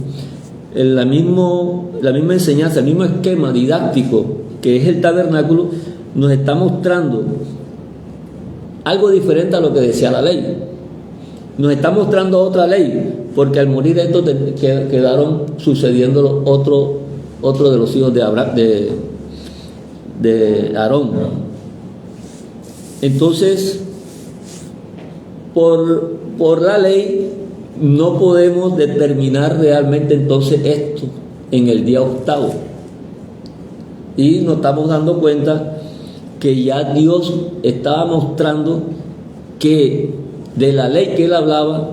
la misma enseñanza, el mismo esquema didáctico que es el tabernáculo, nos está mostrando algo diferente a lo que decía la ley. Nos está mostrando otra ley, porque al morir estos quedaron sucediendo otro de los hijos de Abraham, de Aarón. Entonces, por la ley no podemos determinar realmente entonces esto en el día octavo. Y nos estamos dando cuenta que ya Dios estaba mostrando que de la ley que él hablaba,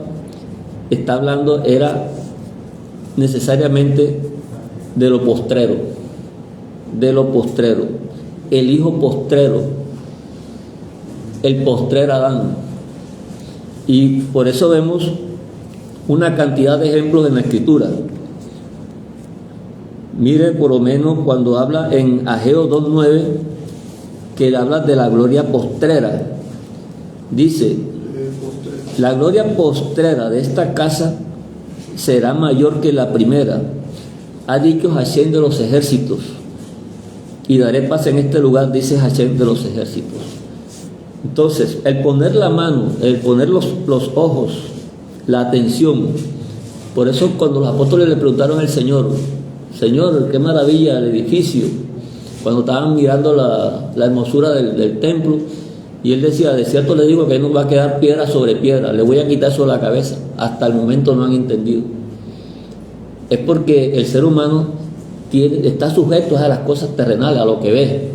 está hablando era necesariamente de lo postrero, el hijo postrero, el postrer Adán. Y por eso vemos una cantidad de ejemplos en la Escritura. Mire, por lo menos cuando habla en Ageo 2:9, que él habla de la gloria postrera, dice: la gloria postrera de esta casa será mayor que la primera, ha dicho Hashem de los ejércitos, y daré paz en este lugar, dice Hashem de los ejércitos. Entonces, el poner la mano, el poner los ojos, la atención. Por eso cuando los apóstoles le preguntaron al Señor, Señor, qué maravilla el edificio, cuando estaban mirando la hermosura del templo, y él decía: de cierto le digo que no va a quedar piedra sobre piedra, le voy a quitar sobre la cabeza. Hasta el momento no han entendido. Es porque el ser humano está sujeto a las cosas terrenales, a lo que ve,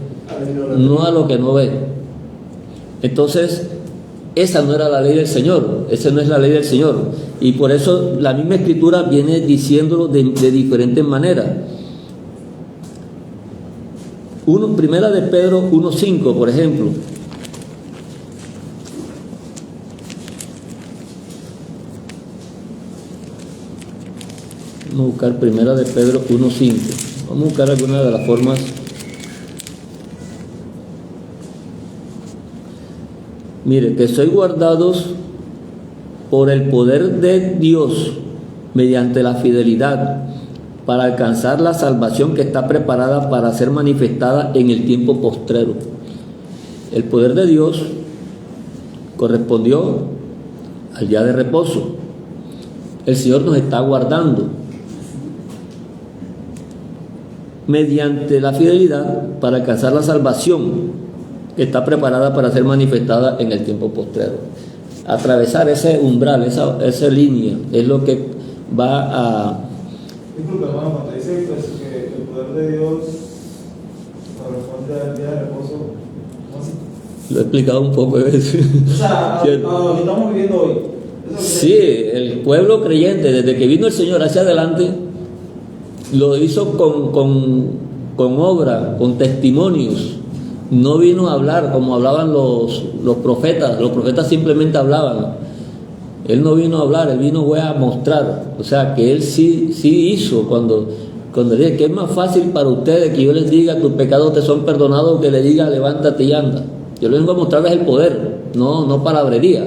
no a lo que no ve. Entonces, esa no era la ley del Señor, esa no es la ley del Señor. Y por eso la misma Escritura viene diciéndolo de diferentes maneras. Primera de Pedro 1:5, por ejemplo. Vamos a buscar Primera de Pedro 1:5. Vamos a buscar alguna de las formas. Mire, que sois guardados por el poder de Dios mediante la fidelidad para alcanzar la salvación que está preparada para ser manifestada en el tiempo postrero. El poder de Dios correspondió al día de reposo. El Señor nos está guardando mediante la fidelidad para alcanzar la salvación que está preparada para ser manifestada en el tiempo postrero. Atravesar ese umbral, esa línea, es lo que va a... Disculpe, hermano, cuando dice pues, que el poder de Dios corresponde al día de reposo, ¿cómo así? Lo he explicado un poco. O sea, a lo que estamos viviendo hoy. Sí, el pueblo creyente, desde que vino el Señor hacia adelante, lo hizo con obra, con testimonios. No vino a hablar como hablaban los profetas. Los profetas simplemente hablaban. Él no vino a hablar, él vino a mostrar. O sea, que él sí hizo. Cuando dije que es más fácil para ustedes que yo les diga tus pecados te son perdonados, que le diga levántate y anda. Yo les vengo a mostrarles el poder, no palabrería.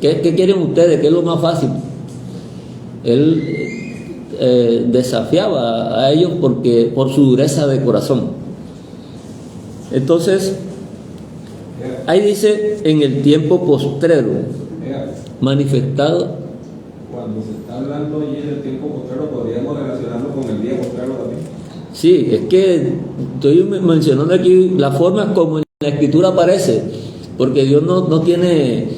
¿Qué quieren ustedes? ¿Qué es lo más fácil? Él desafiaba a ellos por su dureza de corazón. Entonces, ahí dice en el tiempo postrero, manifestado. Cuando se está hablando allí del tiempo postrero, podríamos relacionarlo con el día postrero también. Sí, es que estoy mencionando aquí la forma como en la Escritura aparece, porque Dios no tiene,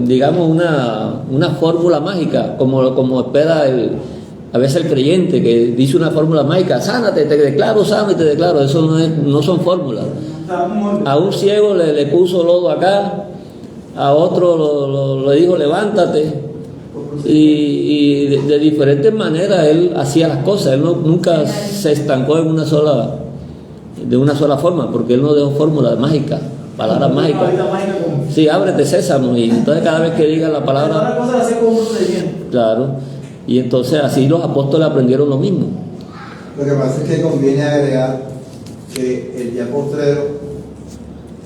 digamos, una fórmula mágica, como espera a veces el creyente, que dice una fórmula mágica: sánate, te declaro sano y te declaro. Eso no son fórmulas. A un ciego le puso lodo acá, a otro le dijo levántate, y de diferentes maneras él hacía las cosas. Él nunca se estancó de una sola forma, porque él no dejó fórmulas mágicas, palabras mágicas. Sí, ábrete sésamo, y entonces cada vez que diga la palabra, claro. Y entonces así los apóstoles aprendieron lo mismo. Lo que pasa es que conviene agregar que el día postrero,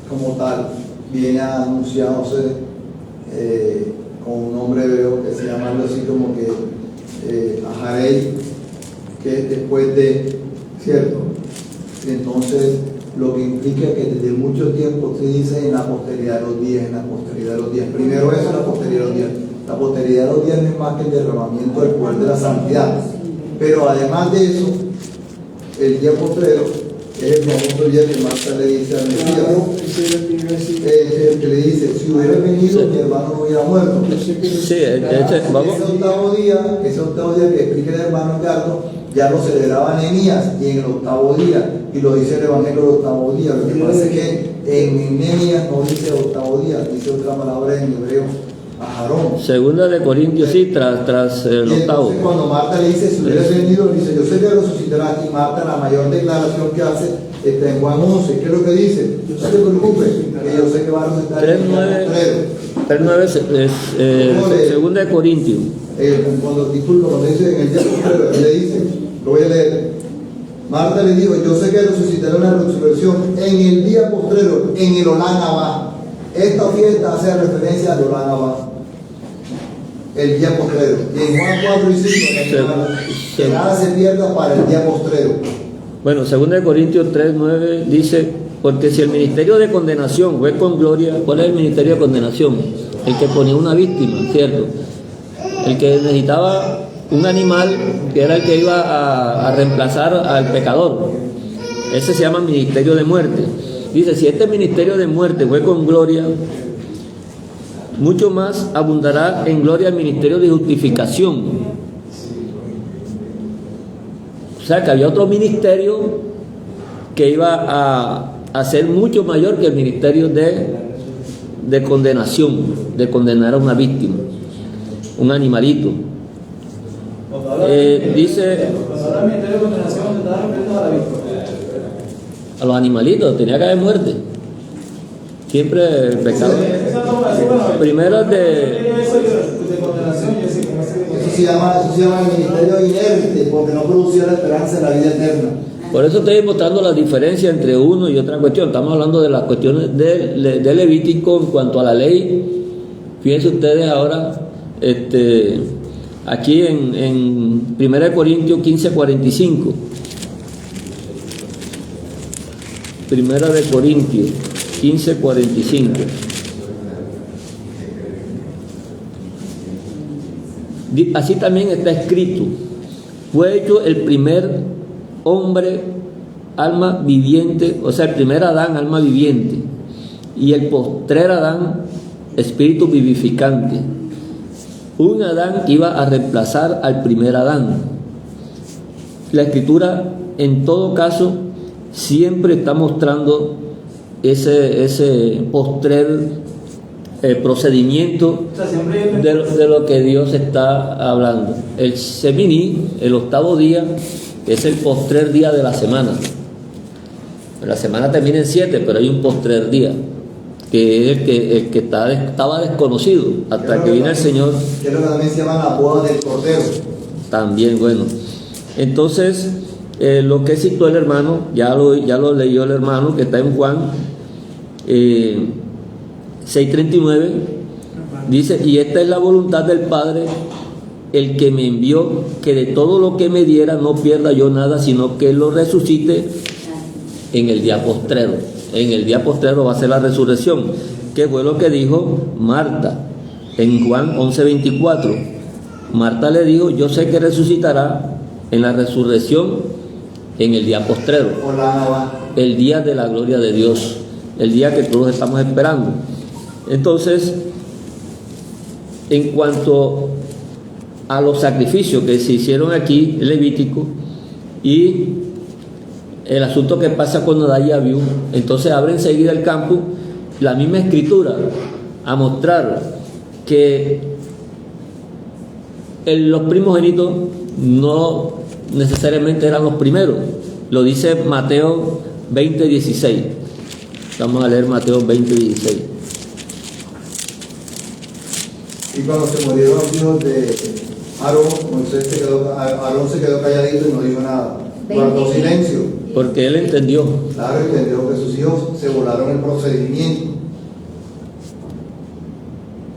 como tal, viene anunciándose con un nombre hebreo que se llama algo así como que Aharei, que es después de, ¿cierto? Y entonces, lo que implica que desde mucho tiempo se dice en la posteridad de los días, en la posteridad de los días. Primero eso, en la posteridad de los días. La posteridad de los días no es más que el derramamiento del poder de la santidad. Pero además de eso, el día postrero es el famoso día que Marta le dice al Mesías, el que le dice, si hubiera venido, mi hermano no hubiera muerto. Sí, vamos. Ese octavo día que explica el hermano Edgardo, ya lo celebraba Nehemías, y en el octavo día, y lo dice el Evangelio del octavo día. Lo que pasa es que en Nehemías no dice octavo día, dice otra palabra en hebreo, Ajarón. Segunda de Corintios, sí, tras el Y octavo. entonces cuando Marta le dice, si hubiera venido, le dice, yo sé que resucitarás. Y Marta, la mayor declaración que hace está en Juan 11. ¿Qué es lo que dice? No te preocupes, que yo sé que va a resucitar en el día postrero. 3.9 es segunda de Corintios. Cuando dice en el día postrero, él le dice, lo voy a leer. Marta le dijo, yo sé que resucitará una resurrección en el día postrero, en el Olán Abba. Esta fiesta hace referencia al Olán Abba, el día postrero. Y en Juan 4 y 5, que nada se pierda para el día postrero. Bueno, 2 Corintios 3.9 dice, porque si el ministerio de condenación fue con gloria, ¿cuál es el ministerio de condenación? El que ponía una víctima, ¿cierto? El que necesitaba un animal que era el que iba a reemplazar al pecador. Ese se llama ministerio de muerte. Dice, si este ministerio de muerte fue con gloria, mucho más abundará en gloria el ministerio de justificación. O sea, que había otro ministerio que iba a ser mucho mayor que el ministerio de condenación, de condenar a una víctima, un animalito. Dice, Cuando habla del ministerio de condenación, te estás refiriendo a la víctima. a los animalitos, tenía que haber muerte. Siempre el pecado. Primero de condenación, yo sí, como Eso se llama el ministerio inerte, porque no producía la esperanza de la vida eterna. Por eso estoy mostrando la diferencia entre uno y otra cuestión. Estamos hablando de las cuestiones de Levítico en cuanto a la ley. Fíjense ustedes ahora, aquí en 1 Corintios 15:45. 1 Corintios 15:45. Así también está escrito: fue hecho el primer hombre alma viviente, o sea, el primer Adán alma viviente, y el postrer Adán espíritu vivificante. Un Adán que iba a reemplazar al primer Adán. La Escritura, en todo caso, siempre está mostrando ese postrer procedimiento de lo que Dios está hablando. El Shemini, el octavo día, es el postrer día de la semana. La semana termina en 7, pero hay un postrer día, que es el que estaba desconocido hasta que vino el Señor. Que es lo que también se llama la boda del Cordero. También, bueno. Entonces, lo que citó el hermano, ya lo leyó el hermano, que está en Juan 6:39, dice, y esta es la voluntad del Padre, el que me envió, que de todo lo que me diera no pierda yo nada, sino que lo resucite en el día postrero. En el día postrero va a ser la resurrección, que fue lo que dijo Marta en Juan 11:24. Marta le dijo, yo sé que resucitará en la resurrección en el día postrero, el día de la gloria de Dios, el día que todos estamos esperando. Entonces, en cuanto a los sacrificios que se hicieron aquí en Levítico y el asunto que pasa con Nadab y Abiú, entonces abre enseguida el campo la misma escritura a mostrar que los primogénitos no necesariamente eran los primeros. Lo dice Mateo 20:16. Vamos a leer Mateo 20:16. Y cuando se murieron los hijos de Aarón, Aarón se quedó calladito y no dijo nada. Guardó silencio. Porque él entendió. Claro, entendió que sus hijos se volaron el procedimiento.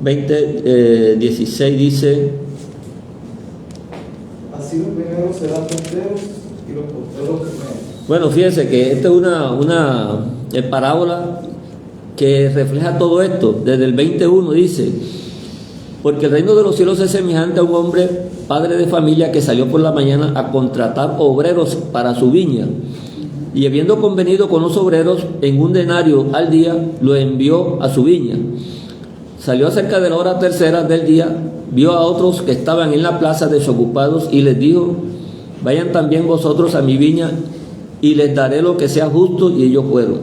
20:16 dice: así los primeros serán posteros y los posteros primeros. Bueno, fíjense que esta es una parábola que refleja todo esto. Desde el 21 dice: Porque el reino de los cielos es semejante a un hombre, padre de familia, que salió por la mañana a contratar obreros para su viña. Y habiendo convenido con los obreros en 1 denario al día, lo envió a su viña. Salió cerca de la hora tercera del día, vio a otros que estaban en la plaza desocupados y les dijo: vayan también vosotros a mi viña y les daré lo que sea justo, y ellos fueron.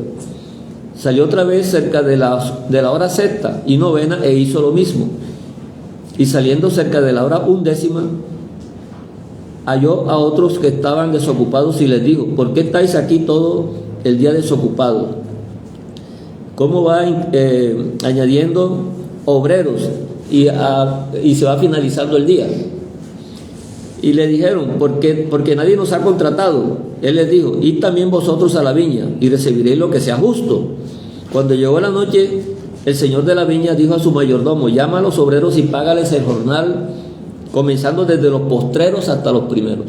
Salió otra vez cerca de la hora sexta y novena e hizo lo mismo. Y saliendo cerca de la hora 11ª, halló a otros que estaban desocupados y les dijo: ¿por qué estáis aquí todo el día desocupados? ¿Cómo va añadiendo obreros y se va finalizando el día? Y le dijeron: porque nadie nos ha contratado. Él les dijo: id también vosotros a la viña y recibiréis lo que sea justo. Cuando llegó la noche, el señor de la viña dijo a su mayordomo: llama a los obreros y págales el jornal, comenzando desde los postreros hasta los primeros.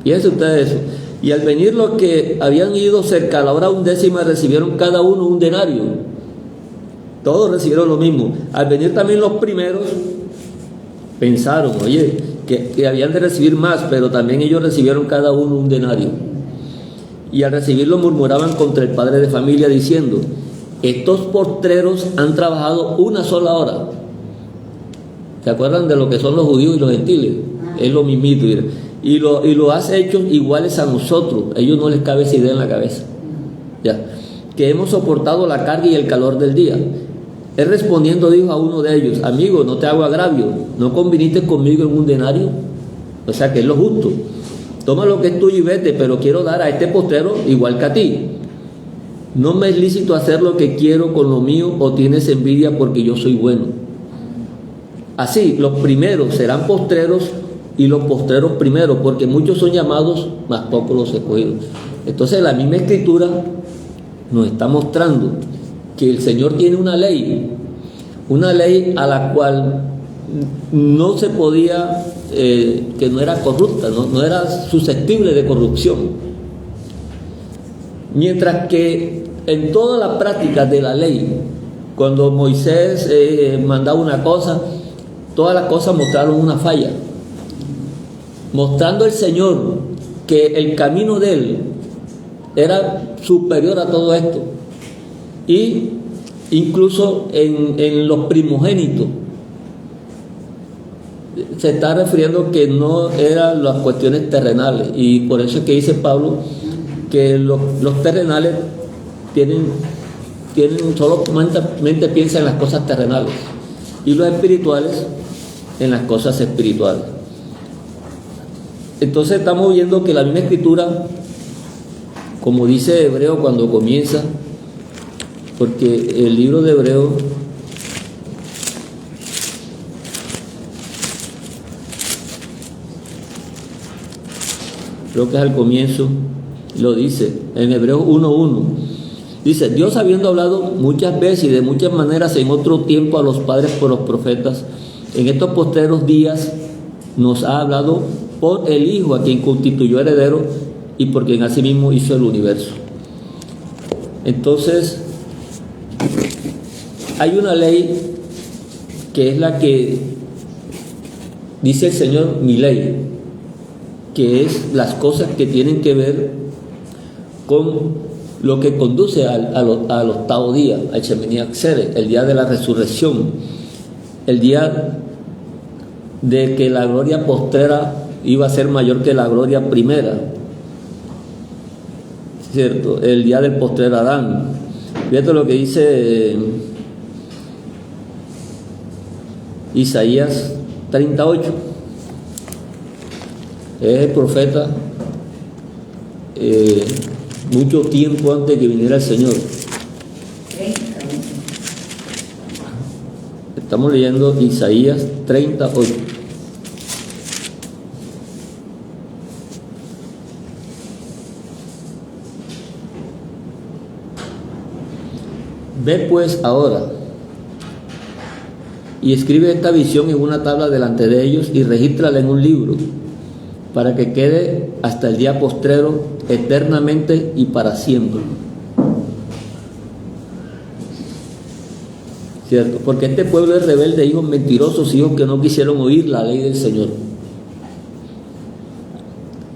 Fíjense ustedes eso. Y al venir los que habían ido cerca a la hora 11ª, recibieron cada uno 1 denario. Todos recibieron lo mismo. Al venir también los primeros, pensaron, oye, que habían de recibir más, pero también ellos recibieron cada uno 1 denario. Y al recibirlo murmuraban contra el padre de familia, diciendo: estos postreros han trabajado 1 sola hora. ¿Se acuerdan de lo que son los judíos y los gentiles? Es lo mismito. Y lo has hecho iguales a nosotros. A ellos no les cabe esa idea en la cabeza. Ya. Que hemos soportado la carga y el calor del día. Él respondiendo dijo a uno de ellos: amigo, no te hago agravio, ¿no conviniste conmigo en 1 denario? O sea, que es lo justo. Toma lo que es tuyo y vete, pero quiero dar a este postrero igual que a ti. No me es lícito hacer lo que quiero con lo mío, o tienes envidia porque yo soy bueno. Así, los primeros serán postreros y los postreros primeros, porque muchos son llamados, mas pocos los escogidos. Entonces, la misma Escritura nos está mostrando que el Señor tiene una ley a la cual no se podía, que no era corrupta, no era susceptible de corrupción. Mientras que en toda la práctica de la ley, cuando Moisés mandaba una cosa, todas las cosas mostraron una falla, mostrando el Señor que el camino de Él era superior a todo esto. Y incluso en los primogénitos se está refiriendo que no eran las cuestiones terrenales, y por eso es que dice Pablo que los terrenales tienen solamente piensan en las cosas terrenales, y los espirituales en las cosas espirituales. Entonces estamos viendo que la misma Escritura, como dice Hebreo cuando comienza, porque el libro de Hebreo creo que es al comienzo, lo dice en Hebreos 1:1, dice: Dios, habiendo hablado muchas veces y de muchas maneras en otro tiempo a los padres por los profetas, en estos postreros días nos ha hablado por el Hijo, a quien constituyó heredero y por quien asimismo hizo el universo. Entonces, hay una ley que es la que dice el Señor, mi ley, que es las cosas que tienen que ver con lo que conduce al octavo día, al Shemini Atzeret, el día de la resurrección, el día de que la gloria postrera iba a ser mayor que la gloria primera, ¿cierto? El día del postrer Adán. Fíjate lo que dice Isaías 38. Es el profeta mucho tiempo antes de que viniera el Señor. Estamos leyendo Isaías 38. Ve pues ahora y escribe esta visión en una tabla delante de ellos y regístrala en un libro, para que quede hasta el día postrero, eternamente y para siempre. ¿cierto? Porque este pueblo es rebelde, hijos mentirosos, hijos que no quisieron oír la ley del Señor.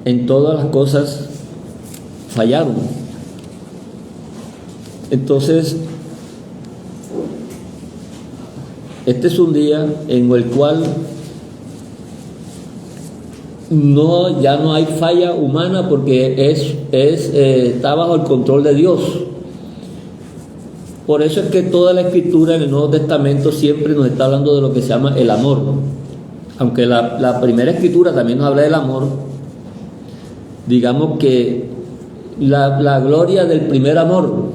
En todas las cosas fallaron. Entonces, este es un día en el cual ya no hay falla humana, porque está bajo el control de Dios. Por eso es que toda la escritura en el Nuevo Testamento siempre nos está hablando de lo que se llama el amor, ¿no? Aunque la primera escritura también nos habla del amor, digamos que la gloria del primer amor,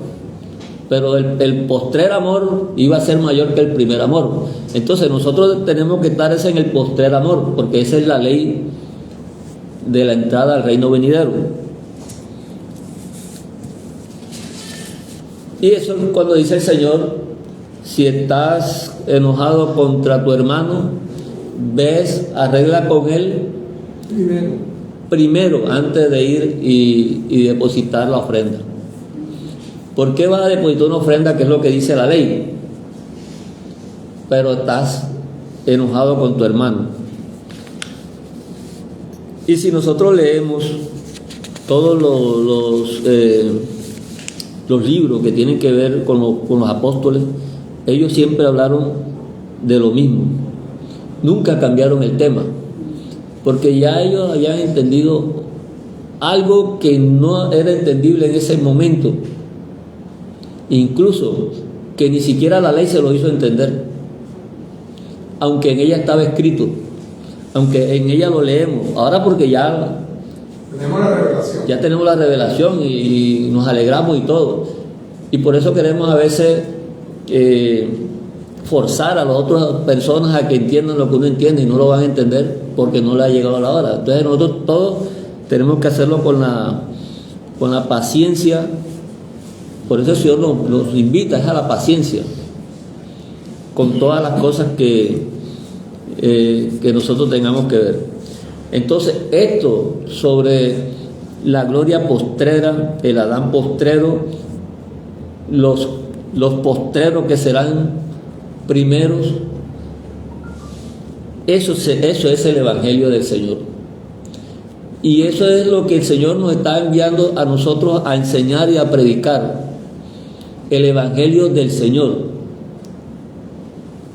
pero el postrer amor iba a ser mayor que el primer amor. Entonces nosotros tenemos que estar en el postrer amor, porque esa es la ley de la entrada al reino venidero. Y eso es cuando dice el Señor: si estás enojado contra tu hermano, ves, arregla con él primero antes de ir y depositar la ofrenda. ¿Por qué vas a depositar una ofrenda, que es lo que dice la ley, pero estás enojado con tu hermano? Y si nosotros leemos todos los libros que tienen que ver con los apóstoles, ellos siempre hablaron de lo mismo, nunca cambiaron el tema, porque ya ellos habían entendido algo que no era entendible en ese momento, incluso que ni siquiera la ley se lo hizo entender, aunque en ella estaba escrito, aunque en ella lo leemos. Ahora, porque ya tenemos la revelación y nos alegramos y todo, y por eso queremos a veces forzar a las otras personas a que entiendan lo que uno entiende, y no lo van a entender porque no le ha llegado la hora. Entonces nosotros todos tenemos que hacerlo con la paciencia. Por eso el Señor nos invita a la paciencia con todas las cosas que nosotros tengamos que ver. Entonces, esto sobre la gloria postrera, el Adán postrero, los postreros que serán primeros, eso es el Evangelio del Señor. Y eso es lo que el Señor nos está enviando a nosotros a enseñar y a predicar. El Evangelio del Señor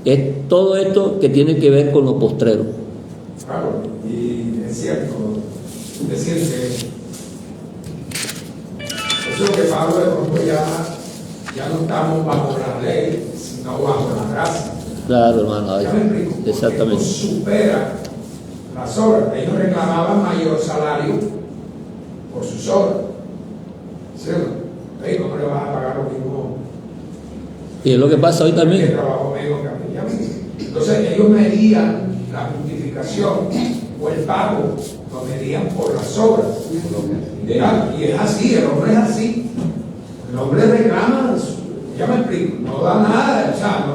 es todo esto que tiene que ver con lo postrero. Claro, y es cierto decir que eso es lo que Pablo de pronto ya no estamos bajo la ley, sino bajo la gracia. Claro, hermano, Ya me explico, exactamente. esto supera las obras. Ellos reclamaban mayor salario por sus obras, ¿cierto? ¿Cómo le vas a pagar lo mismo? Y es lo que pasa hoy Que también. trabajo menos que a mí. Ya me- Entonces ellos medían la justificación o el pago, lo medían por las obras. ¿Verdad? Y es así, el hombre es así. El hombre reclama, ya me explico, no da nada, o sea,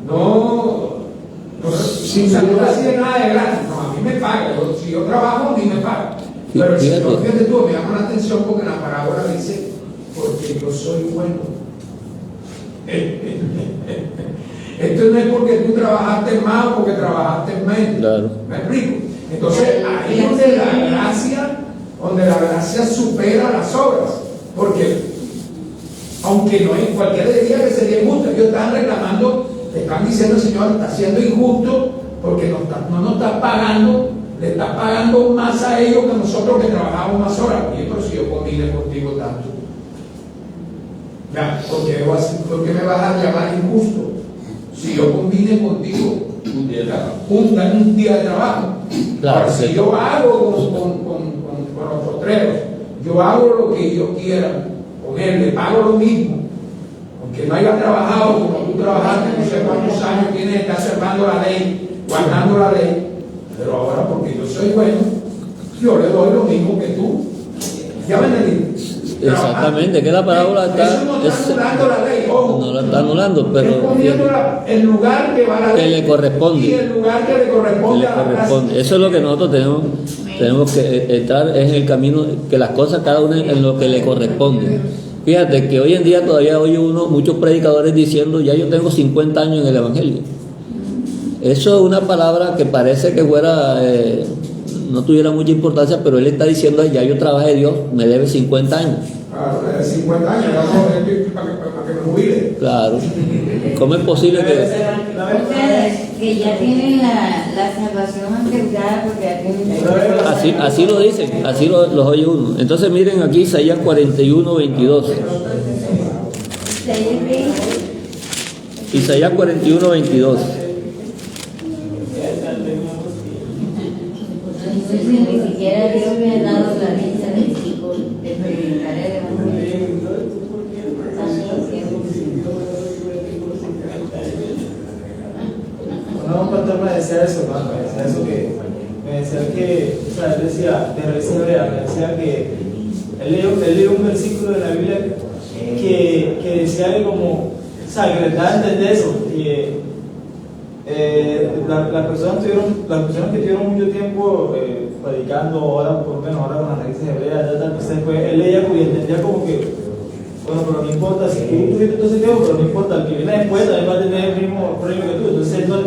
no recibe nada de gratis. No, a mí me paga, si yo trabajo, a mí me paga. Pero el Señor, fíjate tú, me llama la atención porque en la parábola dice: porque yo soy bueno. Esto no es porque tú trabajaste más o porque trabajaste menos. Claro. ¿Me explico? Entonces ahí es donde la gracia supera las obras. Porque aunque no es, cualquiera diría que sería injusto, ellos están reclamando, le están diciendo: Señor, está siendo injusto porque no nos está pagando, le está pagando más a ellos que nosotros que trabajamos más horas. Oye, pero si yo convine contigo tanto, ya, ¿por qué me vas a llamar injusto? Si yo combine contigo un día de trabajo. Claro, Ahora, si sí. yo hago con los postreros, yo hago lo que ellos quieran con él, le pago lo mismo, aunque no haya trabajado como tú trabajaste, no sé cuántos años tienes de estar observando la ley, guardando la ley, pero ahora porque yo soy bueno, yo le doy lo mismo que tú. ¿Ya me entendí? Exactamente, que la parábola está, Eso no está anulando la ley, ojo. no la está anulando, pero Es poniendo el lugar que va la que ley le corresponde. y el lugar que le que corresponde le a la corresponde. gracia. Eso es lo que nosotros tenemos que entrar en el camino, que las cosas cada una en lo que le corresponde. Fíjate que hoy en día todavía oye uno, muchos predicadores diciendo, ya yo tengo 50 años en el Evangelio. Eso es una palabra que parece que fuera, no tuviera mucha importancia, pero él está diciendo, ya yo trabajé, Dios me debe 50 años. Claro, 50 años, para que me jubile. Claro. ¿Cómo es posible que...? Ustedes que ya tienen la salvación asegurada porque ya tienen... Así lo dicen, así los oye uno. Entonces miren aquí Isaías 41, 22. Isaías 41, 22. Entonces ni siquiera Dios me ha dado la lista de chicos de predicar el evangelio. Tanto tiempo. Un pastor me decía eso, hermano, me decía eso me decía que, o sea, él decía, de recién hebrea, me decía que él leyó un versículo de la Biblia que decía que como, o sea, que le daba a entender eso, que las personas que tuvieron mucho tiempo predicando, ahora por lo menos ahora con las raíces hebreas, ya tal, entonces pues él leía y entendía como que, bueno, pero no importa, si tú tuviste todo ese tiempo, pero no importa, el que viene después también va a tener el mismo premio que tú. Entonces él no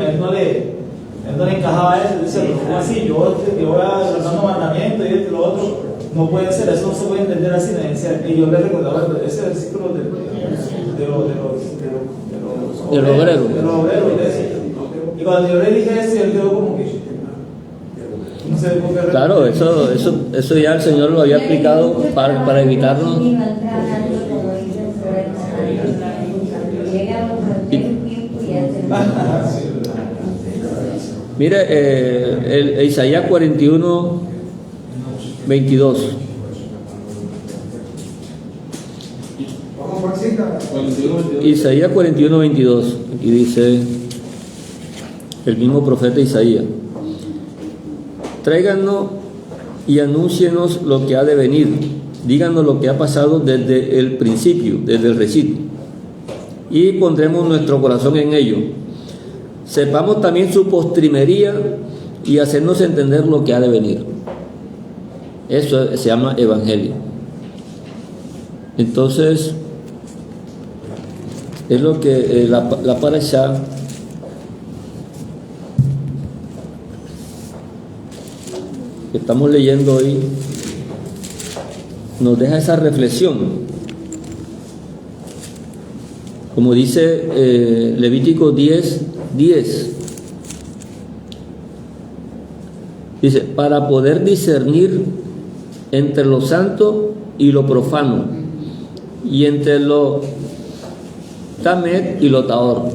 le encajaba eso. Él decía, pero ¿cómo así? Yo voy a tratando mandamientos y esto y lo otro. No puede ser, eso no se puede entender así. Y yo le recordaba ese versículo de los obreros. Y cuando yo le dije eso, él quedó como que... No sé por qué. Claro, eso ya el Señor lo había explicado para evitarnos. Mire, Isaías 41, 22. Vamos, Juancita. Isaías 41, 22. Aquí dice el mismo profeta Isaías: tráiganos y anúncienos lo que ha de venir, díganos lo que ha pasado desde el principio, desde el recito, y pondremos nuestro corazón en ello. Sepamos también su postrimería y hacernos entender lo que ha de venir. Eso se llama evangelio. Entonces, es lo que la parashá que estamos leyendo hoy nos deja esa reflexión. Como dice Levítico 10, 10, dice, para poder discernir entre lo santo y lo profano, y entre lo tamet y lo taor.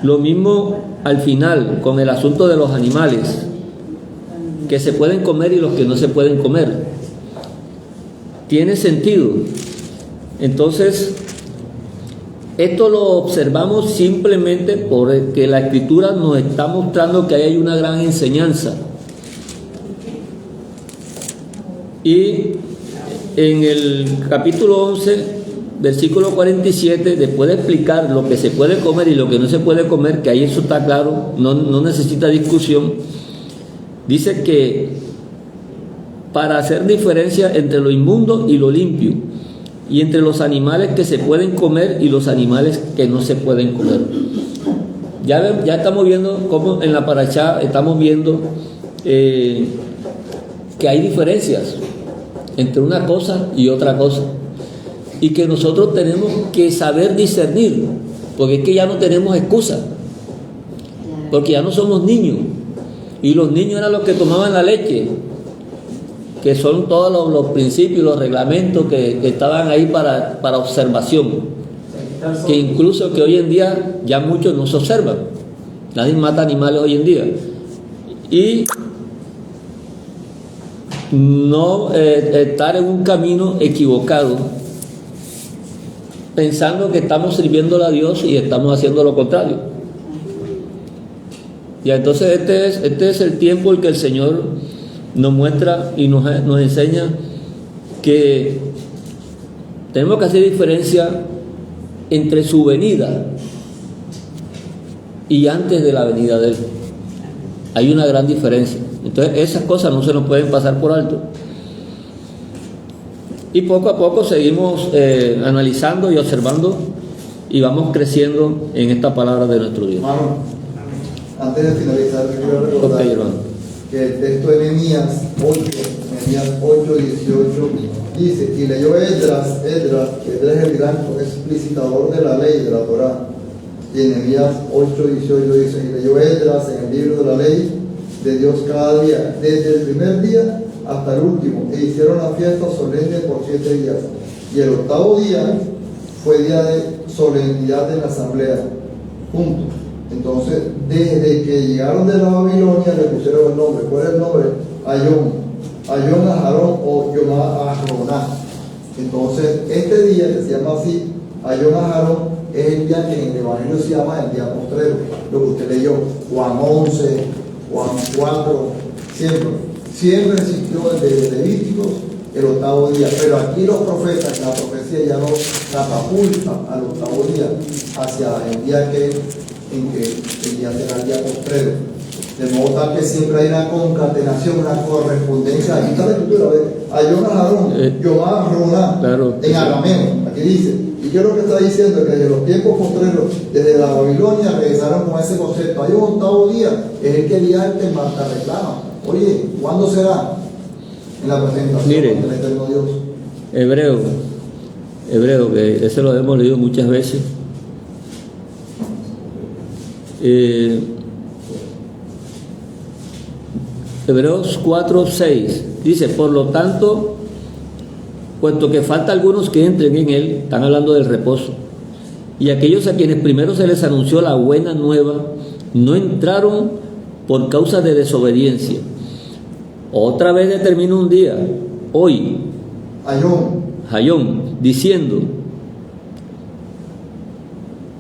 Lo mismo al final con el asunto de los animales, que se pueden comer y los que no se pueden comer. Tiene sentido. Entonces, esto lo observamos simplemente porque la Escritura nos está mostrando que ahí hay una gran enseñanza. Y en el capítulo 11, versículo 47, después de explicar lo que se puede comer y lo que no se puede comer, que ahí eso está claro, no necesita discusión, dice que para hacer diferencia entre lo inmundo y lo limpio, y entre los animales que se pueden comer y los animales que no se pueden comer. Ya estamos viendo cómo en la parashá estamos viendo que hay diferencias entre una cosa y otra cosa, y que nosotros tenemos que saber discernir, porque es que ya no tenemos excusa, porque ya no somos niños, y los niños eran los que tomaban la leche, que son todos los principios, los reglamentos que estaban ahí para observación, que incluso que hoy en día ya muchos no se observan. Nadie mata animales hoy en día, y no estar en un camino equivocado pensando que estamos sirviéndole a Dios y estamos haciendo lo contrario. Y entonces este es el tiempo en que el Señor nos muestra y nos enseña que tenemos que hacer diferencia entre su venida y antes de la venida de Él. Hay una gran diferencia. Entonces esas cosas no se nos pueden pasar por alto. Y poco a poco seguimos analizando y observando y vamos creciendo en esta palabra de nuestro Dios. Hermano, antes de finalizar, quiero recordar Ok, hermano. que el texto de Nehemías 8, 18, dice: y leyó Esdras, que es el gran explicitador de la ley de la Torá. Y en Nehemías 8, 18 dice: y leyó Esdras en el libro de la ley de Dios cada día, desde el primer día hasta el último, e hicieron la fiesta solemne por 7 días. Y el octavo día fue día de solemnidad en la asamblea. Punto. Entonces, desde que llegaron de la Babilonia le pusieron el nombre. ¿Cuál es el nombre? Ayón Aharón o Yom Aharoná. Entonces, este día que se llama así, Ayón Aharón, es el día que en el Evangelio se llama el día postrero. Lo que usted leyó, Juan 11, Juan 4, siempre existió desde Levíticos el octavo día. Pero aquí los profetas, la profecía ya lo catapulta al octavo día, hacia el día en que el día será el día postrero. De modo tal que siempre hay una concatenación, una correspondencia. Aquí está la escritura, Ayón Aharón, Yom Aharoná, Claro, en arameo, aquí dice. Y yo lo que está diciendo es que desde los tiempos postreros, desde la Babilonia, regresaron con ese concepto. Hay un octavo día, es el que día que Marta reclama. Oye, ¿cuándo será? En la presentación Mire, del eterno Dios. Hebreo, que ese lo hemos leído muchas veces. Hebreos 4:6 dice: por lo tanto, puesto que falta algunos que entren en él, están hablando del reposo, y aquellos a quienes primero se les anunció la buena nueva no entraron por causa de desobediencia. Otra vez determina un día, hoy, Hayón, diciendo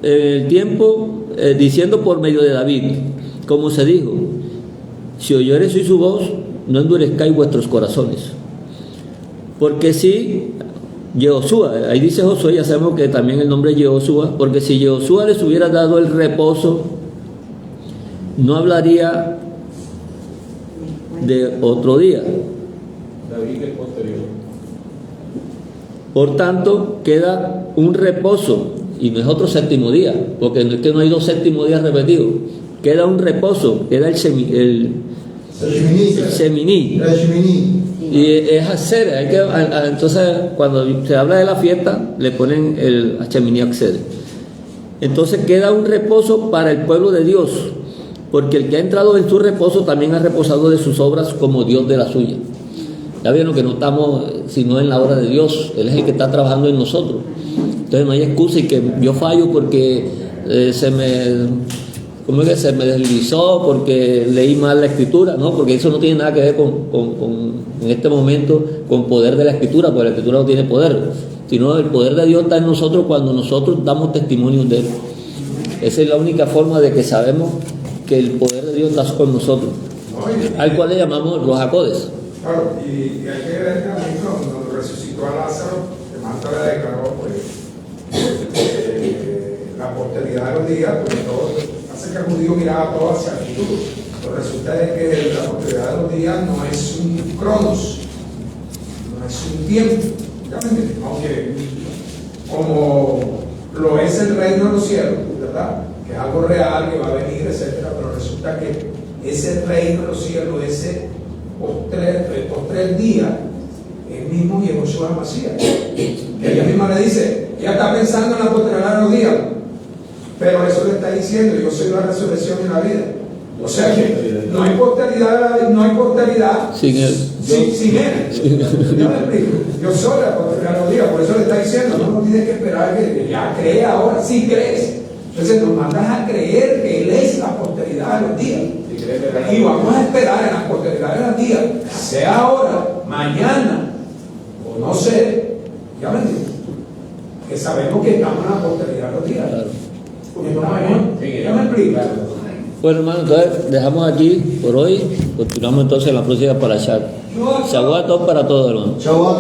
el tiempo, diciendo por medio de David, como se dijo: si oyereis hoy su voz, no endurezcáis vuestros corazones. Porque si Yehoshua, ahí dice Josué, ya sabemos que también el nombre es Yehoshua, porque si Yehoshua les hubiera dado el reposo, no hablaría de otro día. David el posterior. Por tanto, queda un reposo, y no es otro séptimo día, porque no es que no hay 2 séptimos días repetidos. Queda un reposo, queda el Sheminí. Y es hacer, hay que, entonces cuando se habla de la fiesta, le ponen el Sheminí Aksed. Entonces queda un reposo para el pueblo de Dios, porque el que ha entrado en su reposo también ha reposado de sus obras como Dios de la suya. Ya vieron que no estamos sino en la obra de Dios, Él es el que está trabajando en nosotros. Entonces no hay excusa y que yo fallo porque se me deslizó, porque leí mal la escritura, no, porque eso no tiene nada que ver en este momento con poder de la escritura, porque la escritura no tiene poder, sino el poder de Dios está en nosotros cuando nosotros damos testimonio de Él. Esa es la única forma de que sabemos que el poder de Dios está con nosotros, al cual le llamamos los Jacodes. Claro, y hay que ver también cuando resucitó a Lázaro, que Marta le declaró, la posteridad de los días, pues todo, hace que el judío miraba todo hacia el futuro. Pero resulta de que la posteridad de los días no es un cronos, no es un tiempo, ¿realmente? Aunque como lo es el reino de los cielos, ¿verdad? Que es algo real, que va a venir, etcétera, pero resulta que ese reino de los cielos, ese postrer día, el mismo Yehoshua Mashiach. Ella misma le dice, ella está pensando en la posteridad de los días, pero eso le está diciendo: yo soy la resurrección y la vida. O sea que no hay posteridad sin él. Sin él. Yo me explico. Yo soy la posteridad de los días, por eso le está diciendo: no tienes que esperar que ya cree ahora, si crees. Entonces nos mandas a creer que Él es la posteridad de los días. Y vamos a esperar en la posteridad de los días, sea ahora, mañana, o no sé, ya me entiendes, que sabemos que estamos en la posteridad de los días. Ya me explico. Bueno, hermano, entonces dejamos aquí por hoy, continuamos entonces en la próxima para Shabbat. Shabbat para todos, hermano.